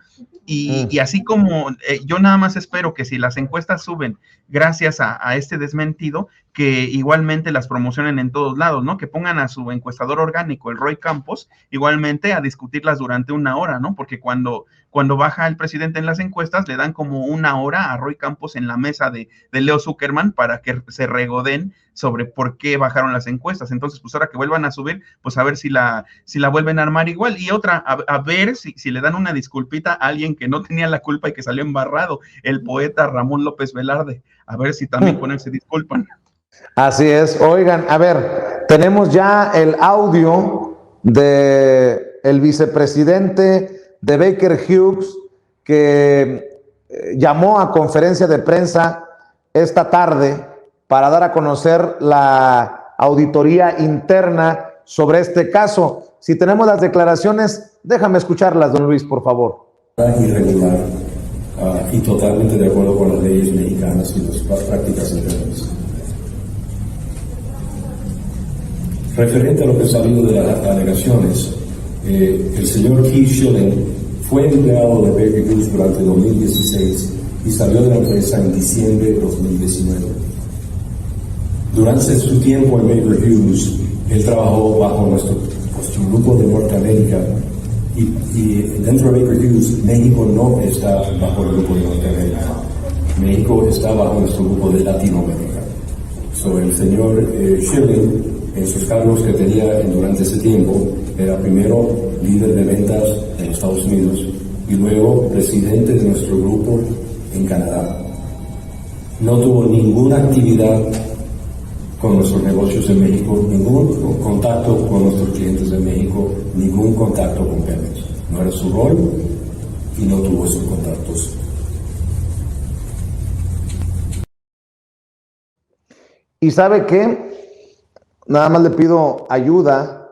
y así como yo nada más espero que si las encuestas suben gracias a este desmentido, que igualmente las promocionen en todos lados, ¿no? Que pongan a su encuestador orgánico, el Roy Campos, igualmente a discutirlas durante una hora, ¿no? Porque cuando baja el presidente en las encuestas, le dan como una hora a Roy Campos en la mesa de Leo Zuckerman para que se regoden sobre por qué bajaron las encuestas. Entonces, pues ahora que vuelvan a subir, pues a ver si la vuelven a armar igual. Y otra, a ver si le dan una disculpita a alguien que no tenía la culpa y que salió embarrado, el poeta Ramón López Velarde. A ver si también con él se disculpan. Así es. Oigan, a ver, tenemos ya el audio de el vicepresidente de Baker Hughes que llamó a conferencia de prensa esta tarde para dar a conocer la auditoría interna sobre este caso. Si tenemos las declaraciones, déjame escucharlas, don Luis, por favor. Irregular y totalmente de acuerdo con las leyes mexicanas y las prácticas internas. Referente a lo que ha salido de las alegaciones, el señor Keith Schilling fue empleado de Baker Hughes durante 2016 y salió de la empresa en diciembre de 2019. Durante su tiempo en Baker Hughes, él trabajó bajo nuestro grupo de Norteamérica y dentro de Baker Hughes, México no está bajo el grupo de Norteamérica. México está bajo nuestro grupo de Latinoamérica. El señor Schilling, en sus cargos que tenía durante ese tiempo, era primero líder de ventas en Estados Unidos y luego presidente de nuestro grupo en Canadá. No tuvo ninguna actividad con nuestros negocios en México, ningún contacto con nuestros clientes en México, ningún contacto con Pemex. No era su rol y no tuvo esos contactos. ¿Y sabe qué? Nada más le pido ayuda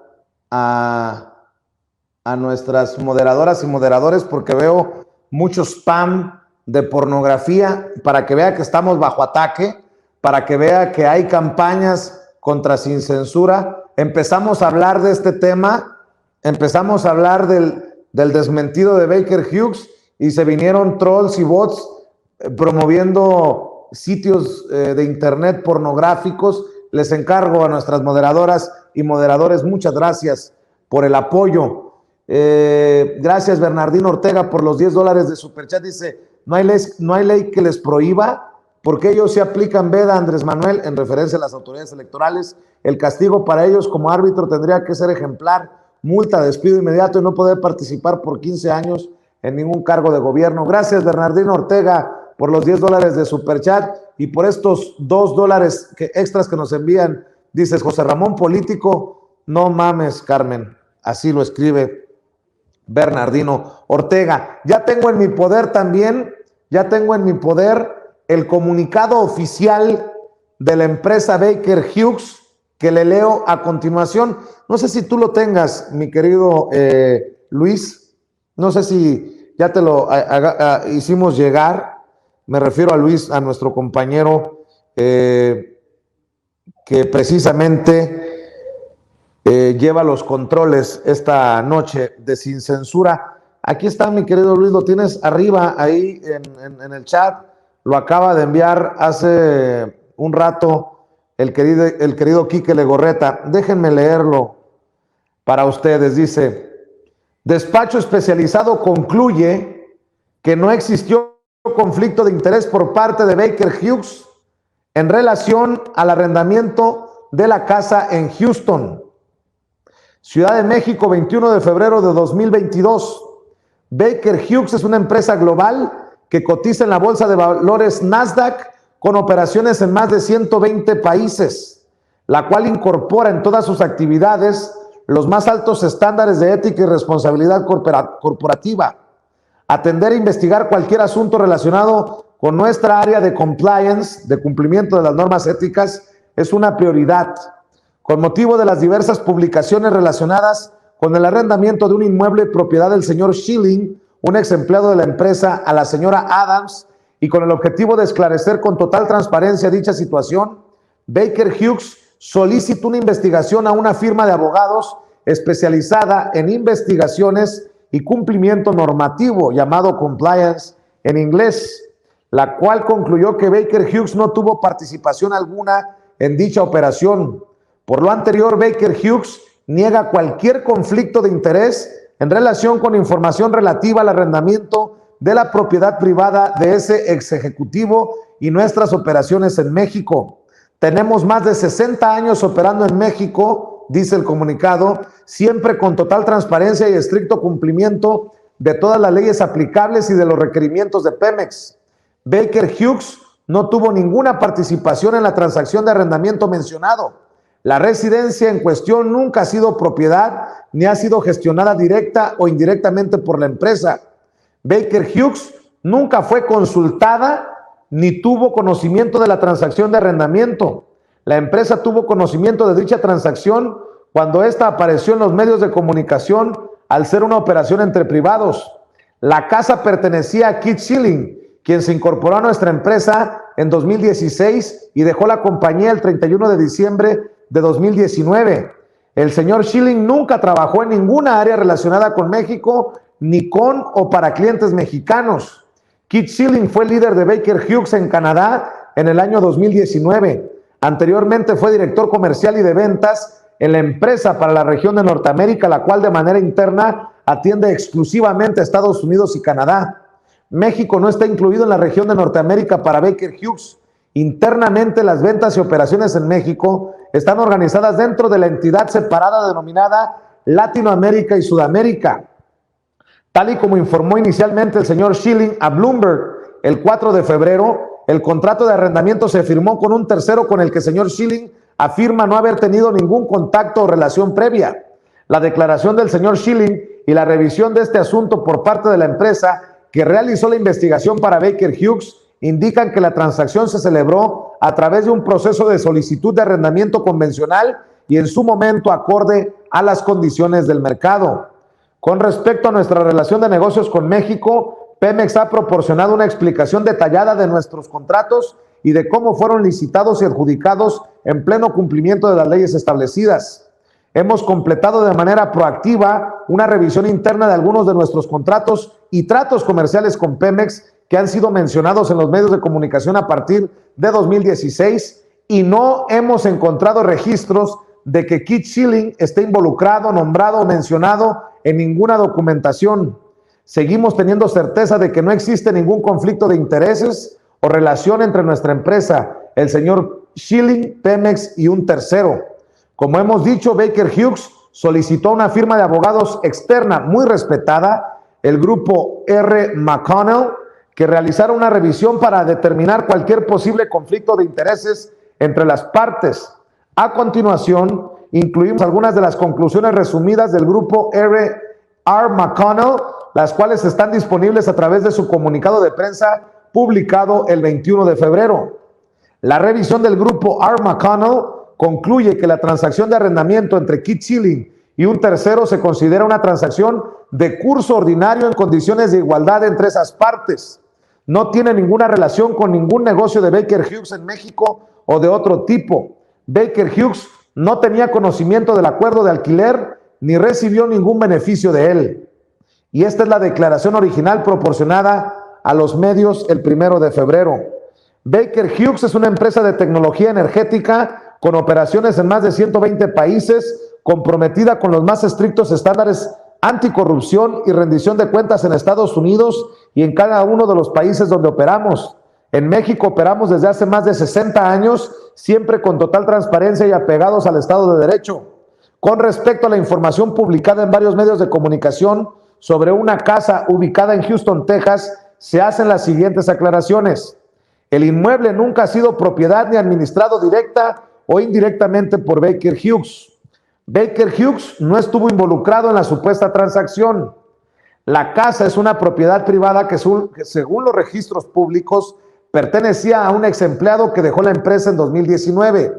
a nuestras moderadoras y moderadores porque veo mucho spam de pornografía para que vea que estamos bajo ataque, para que vea que hay campañas contra Sin Censura. Empezamos a hablar de este tema, empezamos a hablar del desmentido de Baker Hughes y se vinieron trolls y bots promoviendo sitios de internet pornográficos. Les encargo a nuestras moderadoras y moderadores, muchas gracias por el apoyo. Gracias Bernardino Ortega por los $10 de superchat. Dice, no hay ley que les prohíba, porque ellos se aplican veda a Andrés Manuel en referencia a las autoridades electorales. El castigo para ellos como árbitro tendría que ser ejemplar, multa, despido inmediato y no poder participar por 15 años en ningún cargo de gobierno. Gracias Bernardino Ortega por los $10 de superchat y por estos $2 extras que nos envían. Dices, José Ramón político, no mames, Carmen. Así lo escribe Bernardino Ortega. Ya tengo en mi poder el comunicado oficial de la empresa Baker Hughes que le leo a continuación. No sé si tú lo tengas, mi querido Luis. No sé si ya te lo hicimos llegar. Me refiero a Luis, a nuestro compañero que precisamente lleva los controles esta noche de Sin Censura. Aquí está, mi querido Luis, lo tienes arriba ahí en el chat. Lo acaba de enviar hace un rato el querido Quique Legorreta. Déjenme leerlo para ustedes. Dice: despacho especializado concluye que no existió conflicto de interés por parte de Baker Hughes en relación al arrendamiento de la casa en Houston, Ciudad de México, 21 de febrero de 2022. Baker Hughes es una empresa global que cotiza en la Bolsa de Valores Nasdaq con operaciones en más de 120 países, la cual incorpora en todas sus actividades los más altos estándares de ética y responsabilidad corporativa. Atender e investigar cualquier asunto relacionado con nuestra área de compliance, de cumplimiento de las normas éticas, es una prioridad. Con motivo de las diversas publicaciones relacionadas con el arrendamiento de un inmueble propiedad del señor Schilling, un ex empleado de la empresa, a la señora Adams, y con el objetivo de esclarecer con total transparencia dicha situación, Baker Hughes solicitó una investigación a una firma de abogados especializada en investigaciones y cumplimiento normativo, llamado compliance en inglés, la cual concluyó que Baker Hughes no tuvo participación alguna en dicha operación. Por lo anterior, Baker Hughes niega cualquier conflicto de interés en relación con información relativa al arrendamiento de la propiedad privada de ese ex ejecutivo y nuestras operaciones en México. Tenemos más de 60 años operando en México, dice el comunicado, siempre con total transparencia y estricto cumplimiento de todas las leyes aplicables y de los requerimientos de Pemex. Baker Hughes no tuvo ninguna participación en la transacción de arrendamiento mencionado. La residencia en cuestión nunca ha sido propiedad ni ha sido gestionada directa o indirectamente por la empresa. Baker Hughes nunca fue consultada ni tuvo conocimiento de la transacción de arrendamiento. La empresa tuvo conocimiento de dicha transacción cuando ésta apareció en los medios de comunicación al ser una operación entre privados. La casa pertenecía a Keith Schilling, quien se incorporó a nuestra empresa en 2016 y dejó la compañía el 31 de diciembre de 2019. El señor Schilling nunca trabajó en ninguna área relacionada con México, ni con o para clientes mexicanos. Keith Schilling fue líder de Baker Hughes en Canadá en el año 2019. Anteriormente fue director comercial y de ventas en la empresa para la región de Norteamérica, la cual de manera interna atiende exclusivamente a Estados Unidos y Canadá. México no está incluido en la región de Norteamérica para Baker Hughes. Internamente, las ventas y operaciones en México están organizadas dentro de la entidad separada denominada Latinoamérica y Sudamérica. Tal y como informó inicialmente el señor Schilling a Bloomberg el 4 de febrero, el contrato de arrendamiento se firmó con un tercero con el que el señor Schilling afirma no haber tenido ningún contacto o relación previa. La declaración del señor Schilling y la revisión de este asunto por parte de la empresa que realizó la investigación para Baker Hughes indican que la transacción se celebró a través de un proceso de solicitud de arrendamiento convencional y en su momento acorde a las condiciones del mercado. Con respecto a nuestra relación de negocios con México, Pemex ha proporcionado una explicación detallada de nuestros contratos y de cómo fueron licitados y adjudicados en pleno cumplimiento de las leyes establecidas. Hemos completado de manera proactiva una revisión interna de algunos de nuestros contratos y tratos comerciales con Pemex que han sido mencionados en los medios de comunicación a partir de 2016 y no hemos encontrado registros de que Keith Schilling esté involucrado, nombrado o mencionado en ninguna documentación. Seguimos teniendo certeza de que no existe ningún conflicto de intereses o relación entre nuestra empresa, el señor Schilling, Pemex y un tercero. Como hemos dicho, Baker Hughes solicitó a una firma de abogados externa muy respetada, el grupo R. McConnell, que realizara una revisión para determinar cualquier posible conflicto de intereses entre las partes. A continuación, incluimos algunas de las conclusiones resumidas del grupo R. McConnell, las cuales están disponibles a través de su comunicado de prensa publicado el 21 de febrero. La revisión del grupo R. McConnell concluye que la transacción de arrendamiento entre Keith Schilling y un tercero se considera una transacción de curso ordinario en condiciones de igualdad entre esas partes. No tiene ninguna relación con ningún negocio de Baker Hughes en México o de otro tipo. Baker Hughes no tenía conocimiento del acuerdo de alquiler ni recibió ningún beneficio de él. Y esta es la declaración original proporcionada a los medios el 1 de febrero. Baker Hughes es una empresa de tecnología energética con operaciones en más de 120 países, comprometida con los más estrictos estándares anticorrupción y rendición de cuentas en Estados Unidos y en cada uno de los países donde operamos. En México operamos desde hace más de 60 años, siempre con total transparencia y apegados al Estado de Derecho. Con respecto a la información publicada en varios medios de comunicación sobre una casa ubicada en Houston, Texas, se hacen las siguientes aclaraciones. El inmueble nunca ha sido propiedad ni administrado directa o indirectamente por Baker Hughes. Baker Hughes no estuvo involucrado en la supuesta transacción. La casa es una propiedad privada que según los registros públicos pertenecía a un ex empleado que dejó la empresa en 2019.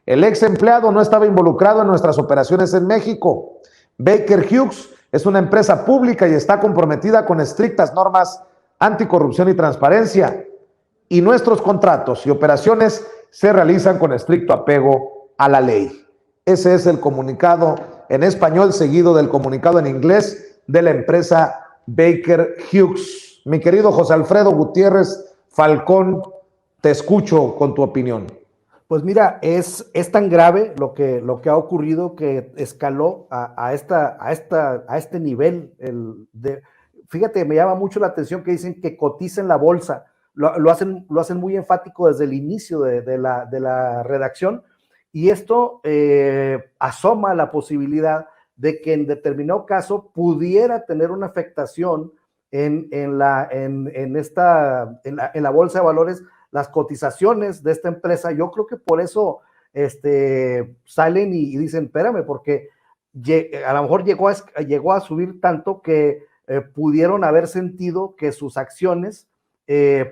El ex empleado no estaba involucrado en nuestras operaciones en México. Baker Hughes es una empresa pública y está comprometida con estrictas normas anticorrupción y transparencia. Y nuestros contratos y operaciones se realizan con estricto apego a la ley. Ese es el comunicado en español, seguido del comunicado en inglés de la empresa Baker Hughes. Mi querido José Alfredo Gutiérrez Falcón, te escucho con tu opinión. Pues mira, es tan grave lo que ha ocurrido que escaló a este nivel. Fíjate, me llama mucho la atención que dicen que cotiza en la bolsa. Lo hacen muy enfático desde el inicio de la redacción. Y esto asoma la posibilidad de que en determinado caso pudiera tener una afectación en la bolsa de valores, las cotizaciones de esta empresa. Yo creo que por eso salen y dicen, espérame, porque a lo mejor llegó a subir tanto que pudieron haber sentido que sus acciones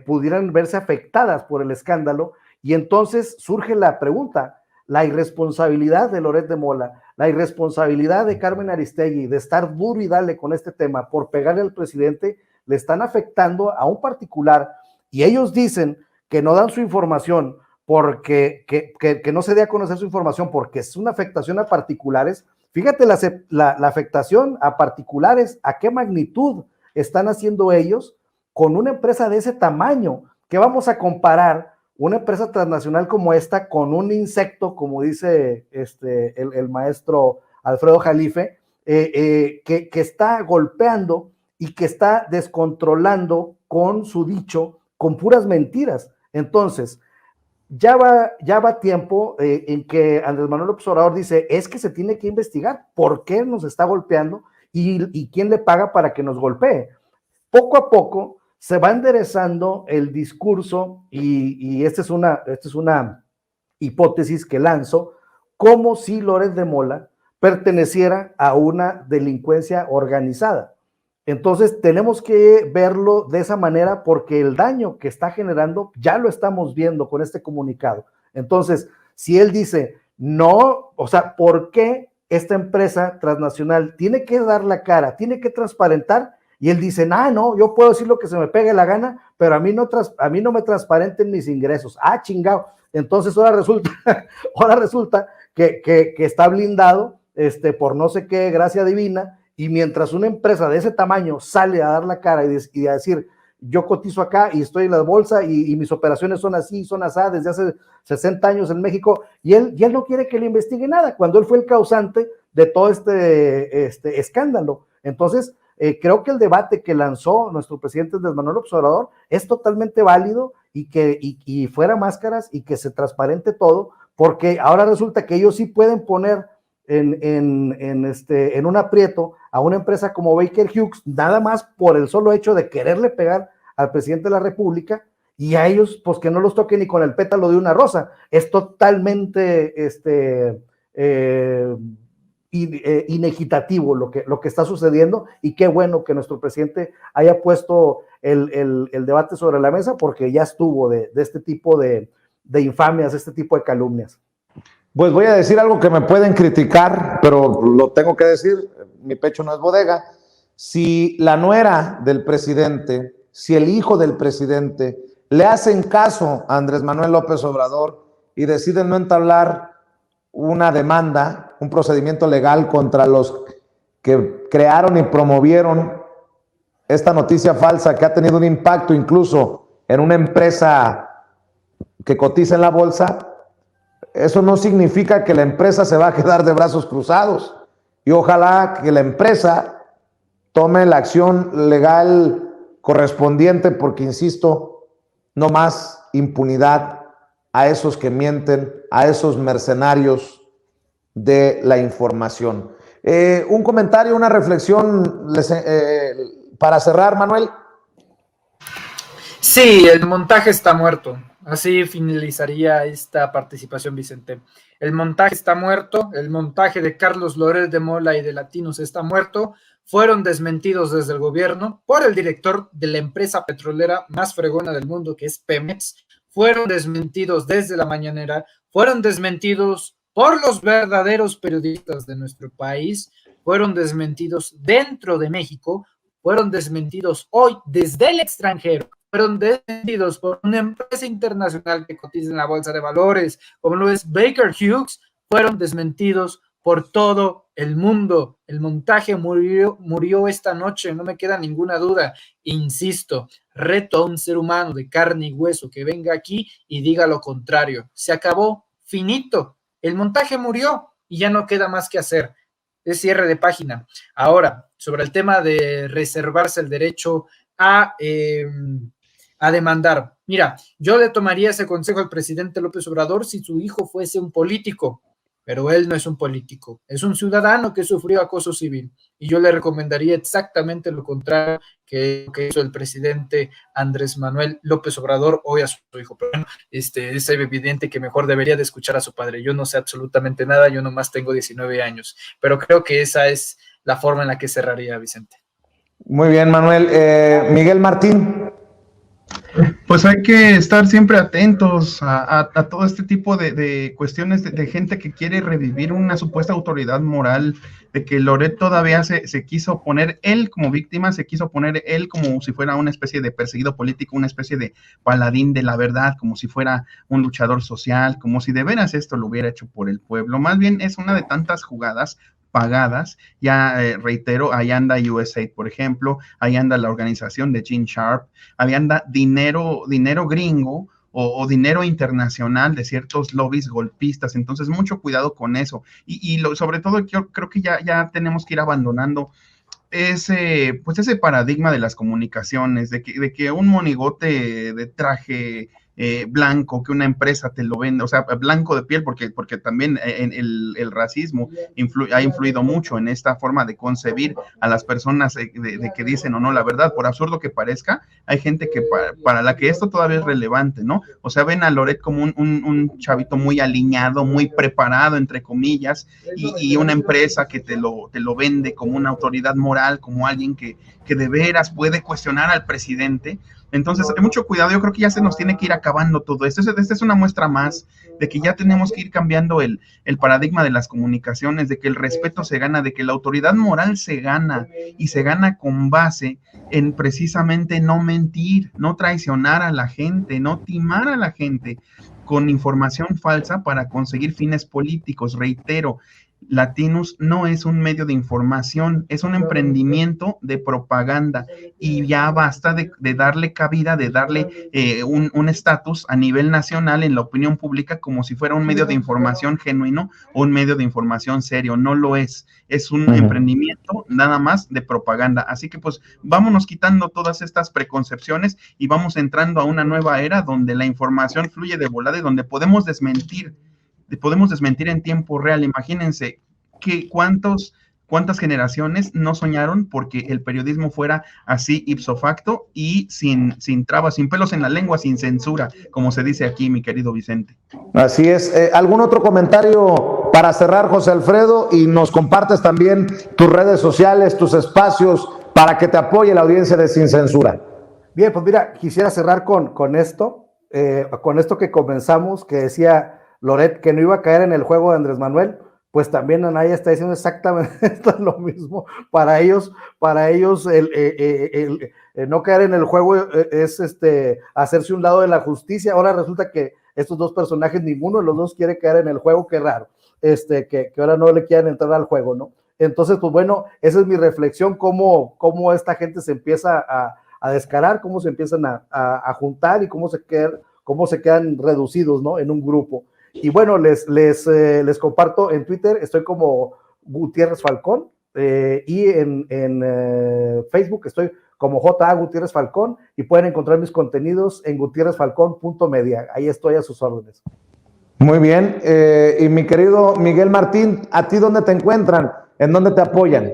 pudieran verse afectadas por el escándalo. Y entonces surge la pregunta, la irresponsabilidad de Loret de Mola, la irresponsabilidad de Carmen Aristegui de estar duro y dale con este tema por pegarle al presidente, le están afectando a un particular, y ellos dicen que no dan su información porque que no se dé a conocer su información porque es una afectación a particulares. Fíjate la afectación a particulares, a qué magnitud están haciendo ellos con una empresa de ese tamaño. ¿Qué vamos a comparar una empresa transnacional como esta con un insecto, como dice el maestro Alfredo Jalife, que está golpeando y que está descontrolando con su dicho, con puras mentiras? Entonces, ya va tiempo en que Andrés Manuel López Obrador dice, es que se tiene que investigar por qué nos está golpeando y quién le paga para que nos golpee. Poco a poco se va enderezando el discurso y esta es una hipótesis que lanzo, como si Loret de Mola perteneciera a una delincuencia organizada. Entonces tenemos que verlo de esa manera porque el daño que está generando ya lo estamos viendo con este comunicado. Entonces, si él dice, no, o sea, ¿por qué esta empresa transnacional tiene que dar la cara, tiene que transparentar? Y él dice, no, yo puedo decir lo que se me pegue la gana, pero a mí no me transparenten mis ingresos. Chingado. Entonces ahora resulta que está blindado por no sé qué gracia divina, y mientras una empresa de ese tamaño sale a dar la cara y a decir, yo cotizo acá y estoy en la bolsa y mis operaciones son así, son así desde hace 60 años en México, y él no quiere que le investigue nada, cuando él fue el causante de todo este escándalo. Entonces, creo que el debate que lanzó nuestro presidente Andrés Manuel López Obrador es totalmente válido y fuera máscaras y que se transparente todo, porque ahora resulta que ellos sí pueden poner en un aprieto a una empresa como Baker Hughes, nada más por el solo hecho de quererle pegar al presidente de la República, y a ellos, pues que no los toque ni con el pétalo de una rosa. Es totalmente inequitativo lo que está sucediendo, y qué bueno que nuestro presidente haya puesto el debate sobre la mesa, porque ya estuvo de este tipo de infamias, este tipo de calumnias. Pues voy a decir algo que me pueden criticar, pero lo tengo que decir, mi pecho no es bodega. Si la nuera del presidente, si el hijo del presidente le hacen caso a Andrés Manuel López Obrador y deciden no entablar una demanda, un procedimiento legal contra los que crearon y promovieron esta noticia falsa que ha tenido un impacto incluso en una empresa que cotiza en la bolsa, eso no significa que la empresa se va a quedar de brazos cruzados, y ojalá que la empresa tome la acción legal correspondiente, porque insisto, no más impunidad a esos que mienten, a esos mercenarios de la información. Un comentario, una reflexión para cerrar, Manuel. Sí, el montaje está muerto. Así finalizaría esta participación, Vicente. El montaje está muerto, el montaje de Carlos Loret de Mola y de Latinos está muerto. Fueron desmentidos desde el gobierno por el director de la empresa petrolera más fregona del mundo, que es Pemex. Fueron desmentidos desde la mañanera, fueron desmentidos por los verdaderos periodistas de nuestro país, fueron desmentidos dentro de México, fueron desmentidos hoy desde el extranjero, fueron desmentidos por una empresa internacional que cotiza en la bolsa de valores, como lo es Baker Hughes, fueron desmentidos por todo el mundo. El montaje murió esta noche, no me queda ninguna duda. Insisto, reto a un ser humano de carne y hueso que venga aquí y diga lo contrario. Se acabó, finito. El montaje murió y ya no queda más que hacer. Es cierre de página. Ahora, sobre el tema de reservarse el derecho a demandar. Mira, yo le tomaría ese consejo al presidente López Obrador si su hijo fuese un político, pero él no es un político, es un ciudadano que sufrió acoso civil, y yo le recomendaría exactamente lo contrario que hizo el presidente Andrés Manuel López Obrador hoy a su hijo. Pero bueno, es evidente que mejor debería de escuchar a su padre. Yo no sé absolutamente nada, yo nomás tengo 19 años, pero creo que esa es la forma en la que cerraría, Vicente. Muy bien, Manuel. Miguel Martín. Pues hay que estar siempre atentos a todo este tipo de cuestiones de gente que quiere revivir una supuesta autoridad moral, de que Loret todavía se quiso poner él como víctima, se quiso poner él como si fuera una especie de perseguido político, una especie de paladín de la verdad, como si fuera un luchador social, como si de veras esto lo hubiera hecho por el pueblo. Más bien es una de tantas jugadas pagadas, ya reitero, ahí anda USAID, por ejemplo, ahí anda la organización de Gene Sharp, ahí anda dinero gringo o dinero internacional de ciertos lobbies golpistas. Entonces mucho cuidado con eso, y sobre todo yo creo que ya tenemos que ir abandonando ese paradigma de las comunicaciones, de que un monigote de traje blanco, que una empresa te lo vende, o sea, blanco de piel, porque también el racismo ha influido mucho en esta forma de concebir a las personas de que dicen o no la verdad. Por absurdo que parezca, hay gente que para la que esto todavía es relevante, ¿no? O sea, ven a Loret como un chavito muy alineado, muy preparado, entre comillas, y una empresa que te lo vende como una autoridad moral, como alguien que de veras puede cuestionar al presidente. Entonces, mucho cuidado, yo creo que ya se nos tiene que ir acabando todo esto. Esta es una muestra más de que ya tenemos que ir cambiando el paradigma de las comunicaciones, de que el respeto se gana, de que la autoridad moral se gana, y se gana con base en precisamente no mentir, no traicionar a la gente, no timar a la gente con información falsa para conseguir fines políticos. Reitero, Latinos no es un medio de información, es un emprendimiento de propaganda, y ya basta de darle cabida, de darle un estatus a nivel nacional en la opinión pública como si fuera un medio de información genuino o un medio de información serio. No lo es un emprendimiento nada más de propaganda. Así que pues vámonos quitando todas estas preconcepciones y vamos entrando a una nueva era donde la información fluye de volada y donde podemos desmentir en tiempo real. Imagínense cuántas generaciones no soñaron porque el periodismo fuera así ipso facto y sin trabas, sin pelos en la lengua, sin censura, como se dice aquí, mi querido Vicente. Así es. ¿Algún otro comentario para cerrar, José Alfredo? Y nos compartes también tus redes sociales, tus espacios, para que te apoye la audiencia de Sin Censura. Bien, pues mira, quisiera cerrar con esto que comenzamos, que decía Loret, que no iba a caer en el juego de Andrés Manuel, pues también Anaya está diciendo exactamente lo mismo. Para ellos el no caer en el juego es hacerse un lado de la justicia. Ahora resulta que estos dos personajes, ninguno de los dos quiere caer en el juego, qué raro, que ahora no le quieran entrar al juego, ¿no? Entonces, pues bueno, esa es mi reflexión, cómo esta gente se empieza a descarar, cómo se empiezan a juntar y cómo se quedan reducidos, ¿no? En un grupo. Y bueno, les comparto en Twitter, estoy como Gutiérrez Falcón, y en Facebook estoy como J.A. Gutiérrez Falcón, y pueden encontrar mis contenidos en gutierrezfalcón.media. Ahí estoy a sus órdenes. Muy bien. Y mi querido Miguel Martín, ¿a ti dónde te encuentran? ¿En dónde te apoyan?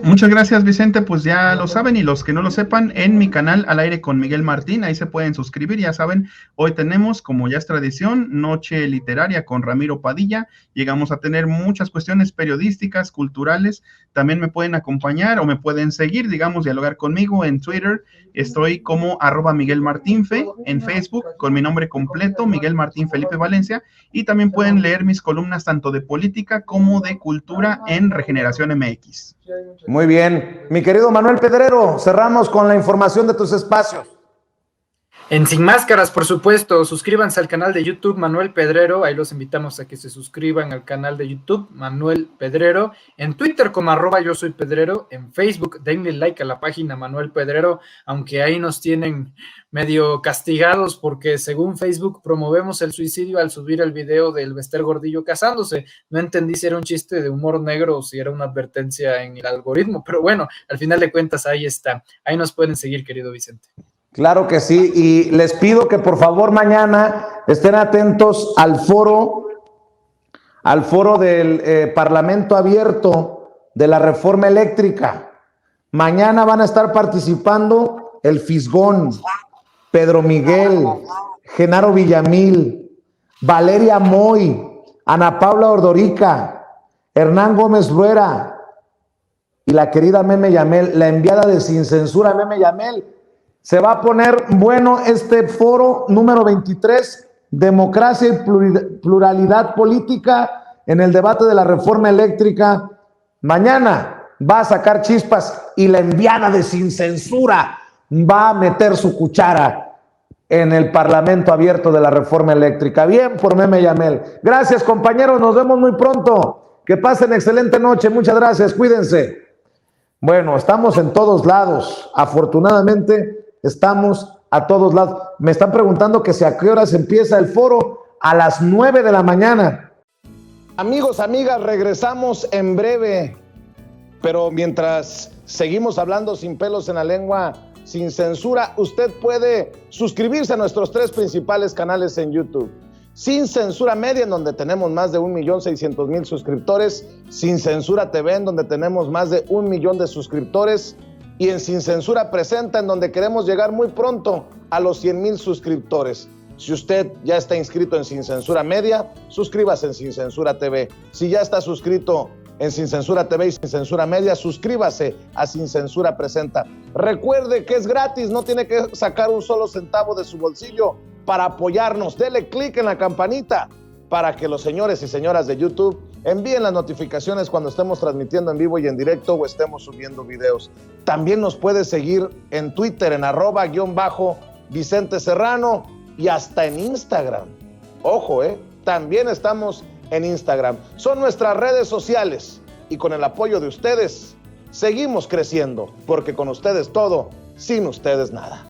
Muchas gracias, Vicente. Pues ya lo saben, y los que no lo sepan, en mi canal Al Aire con Miguel Martín, ahí se pueden suscribir. Ya saben, hoy tenemos, como ya es tradición, Noche Literaria con Ramiro Padilla. Llegamos a tener muchas cuestiones periodísticas, culturales. También me pueden acompañar o me pueden seguir, digamos, dialogar conmigo en Twitter. Estoy como @MiguelMartinfe, en Facebook con mi nombre completo, Miguel Martín Felipe Valencia, y también pueden leer mis columnas tanto de política como de cultura en Regeneración MX. Muy bien. Mi querido Manuel Pedrero, cerramos con la información de tus espacios. En Sin Máscaras, por supuesto, suscríbanse al canal de YouTube Manuel Pedrero, ahí los invitamos a que se suscriban al canal de YouTube Manuel Pedrero, en Twitter como @yo soy Pedrero, en Facebook denle like a la página Manuel Pedrero, aunque ahí nos tienen medio castigados porque según Facebook promovemos el suicidio al subir el video del Bester Gordillo casándose. No entendí si era un chiste de humor negro o si era una advertencia en el algoritmo, pero bueno, al final de cuentas ahí está, ahí nos pueden seguir, querido Vicente. Claro que sí, y les pido que por favor mañana estén atentos al foro del Parlamento Abierto de la Reforma Eléctrica. Mañana van a estar participando el Fisgón, Pedro Miguel, Genaro Villamil, Valeria Moy, Ana Paula Ordorica, Hernán Gómez Ruera y la querida Meme Yamel, la enviada de Sin Censura, Meme Yamel. Se va a poner bueno este foro número 23, Democracia y Pluralidad Política en el debate de la reforma eléctrica. Mañana va a sacar chispas y la enviada de Sin Censura va a meter su cuchara en el Parlamento Abierto de la reforma eléctrica. Bien por Meme Yamel. Gracias, compañeros, nos vemos muy pronto. Que pasen excelente noche. Muchas gracias, cuídense. Bueno, estamos en todos lados, afortunadamente. Estamos a todos lados. Me están preguntando que si a qué horas empieza el foro. A las 9 de la mañana. Amigos, amigas, regresamos en breve. Pero mientras seguimos hablando sin pelos en la lengua, sin censura, usted puede suscribirse a nuestros 3 principales canales en YouTube. Sin Censura Media, en donde tenemos más de 1,600,000 suscriptores. Sin Censura TV, en donde tenemos más de 1 millón de suscriptores. Y en Sin Censura Presenta, en donde queremos llegar muy pronto a los 100,000 suscriptores. Si usted ya está inscrito en Sin Censura Media, suscríbase en Sin Censura TV. Si ya está suscrito en Sin Censura TV y Sin Censura Media, suscríbase a Sin Censura Presenta. Recuerde que es gratis, no tiene que sacar un solo centavo de su bolsillo para apoyarnos. Dele clic en la campanita para que los señores y señoras de YouTube envíen las notificaciones cuando estemos transmitiendo en vivo y en directo o estemos subiendo videos. También nos puede seguir en Twitter en @Vicente Serrano y hasta en Instagram. Ojo, también estamos en Instagram. Son nuestras redes sociales y con el apoyo de ustedes seguimos creciendo, porque con ustedes todo, sin ustedes nada.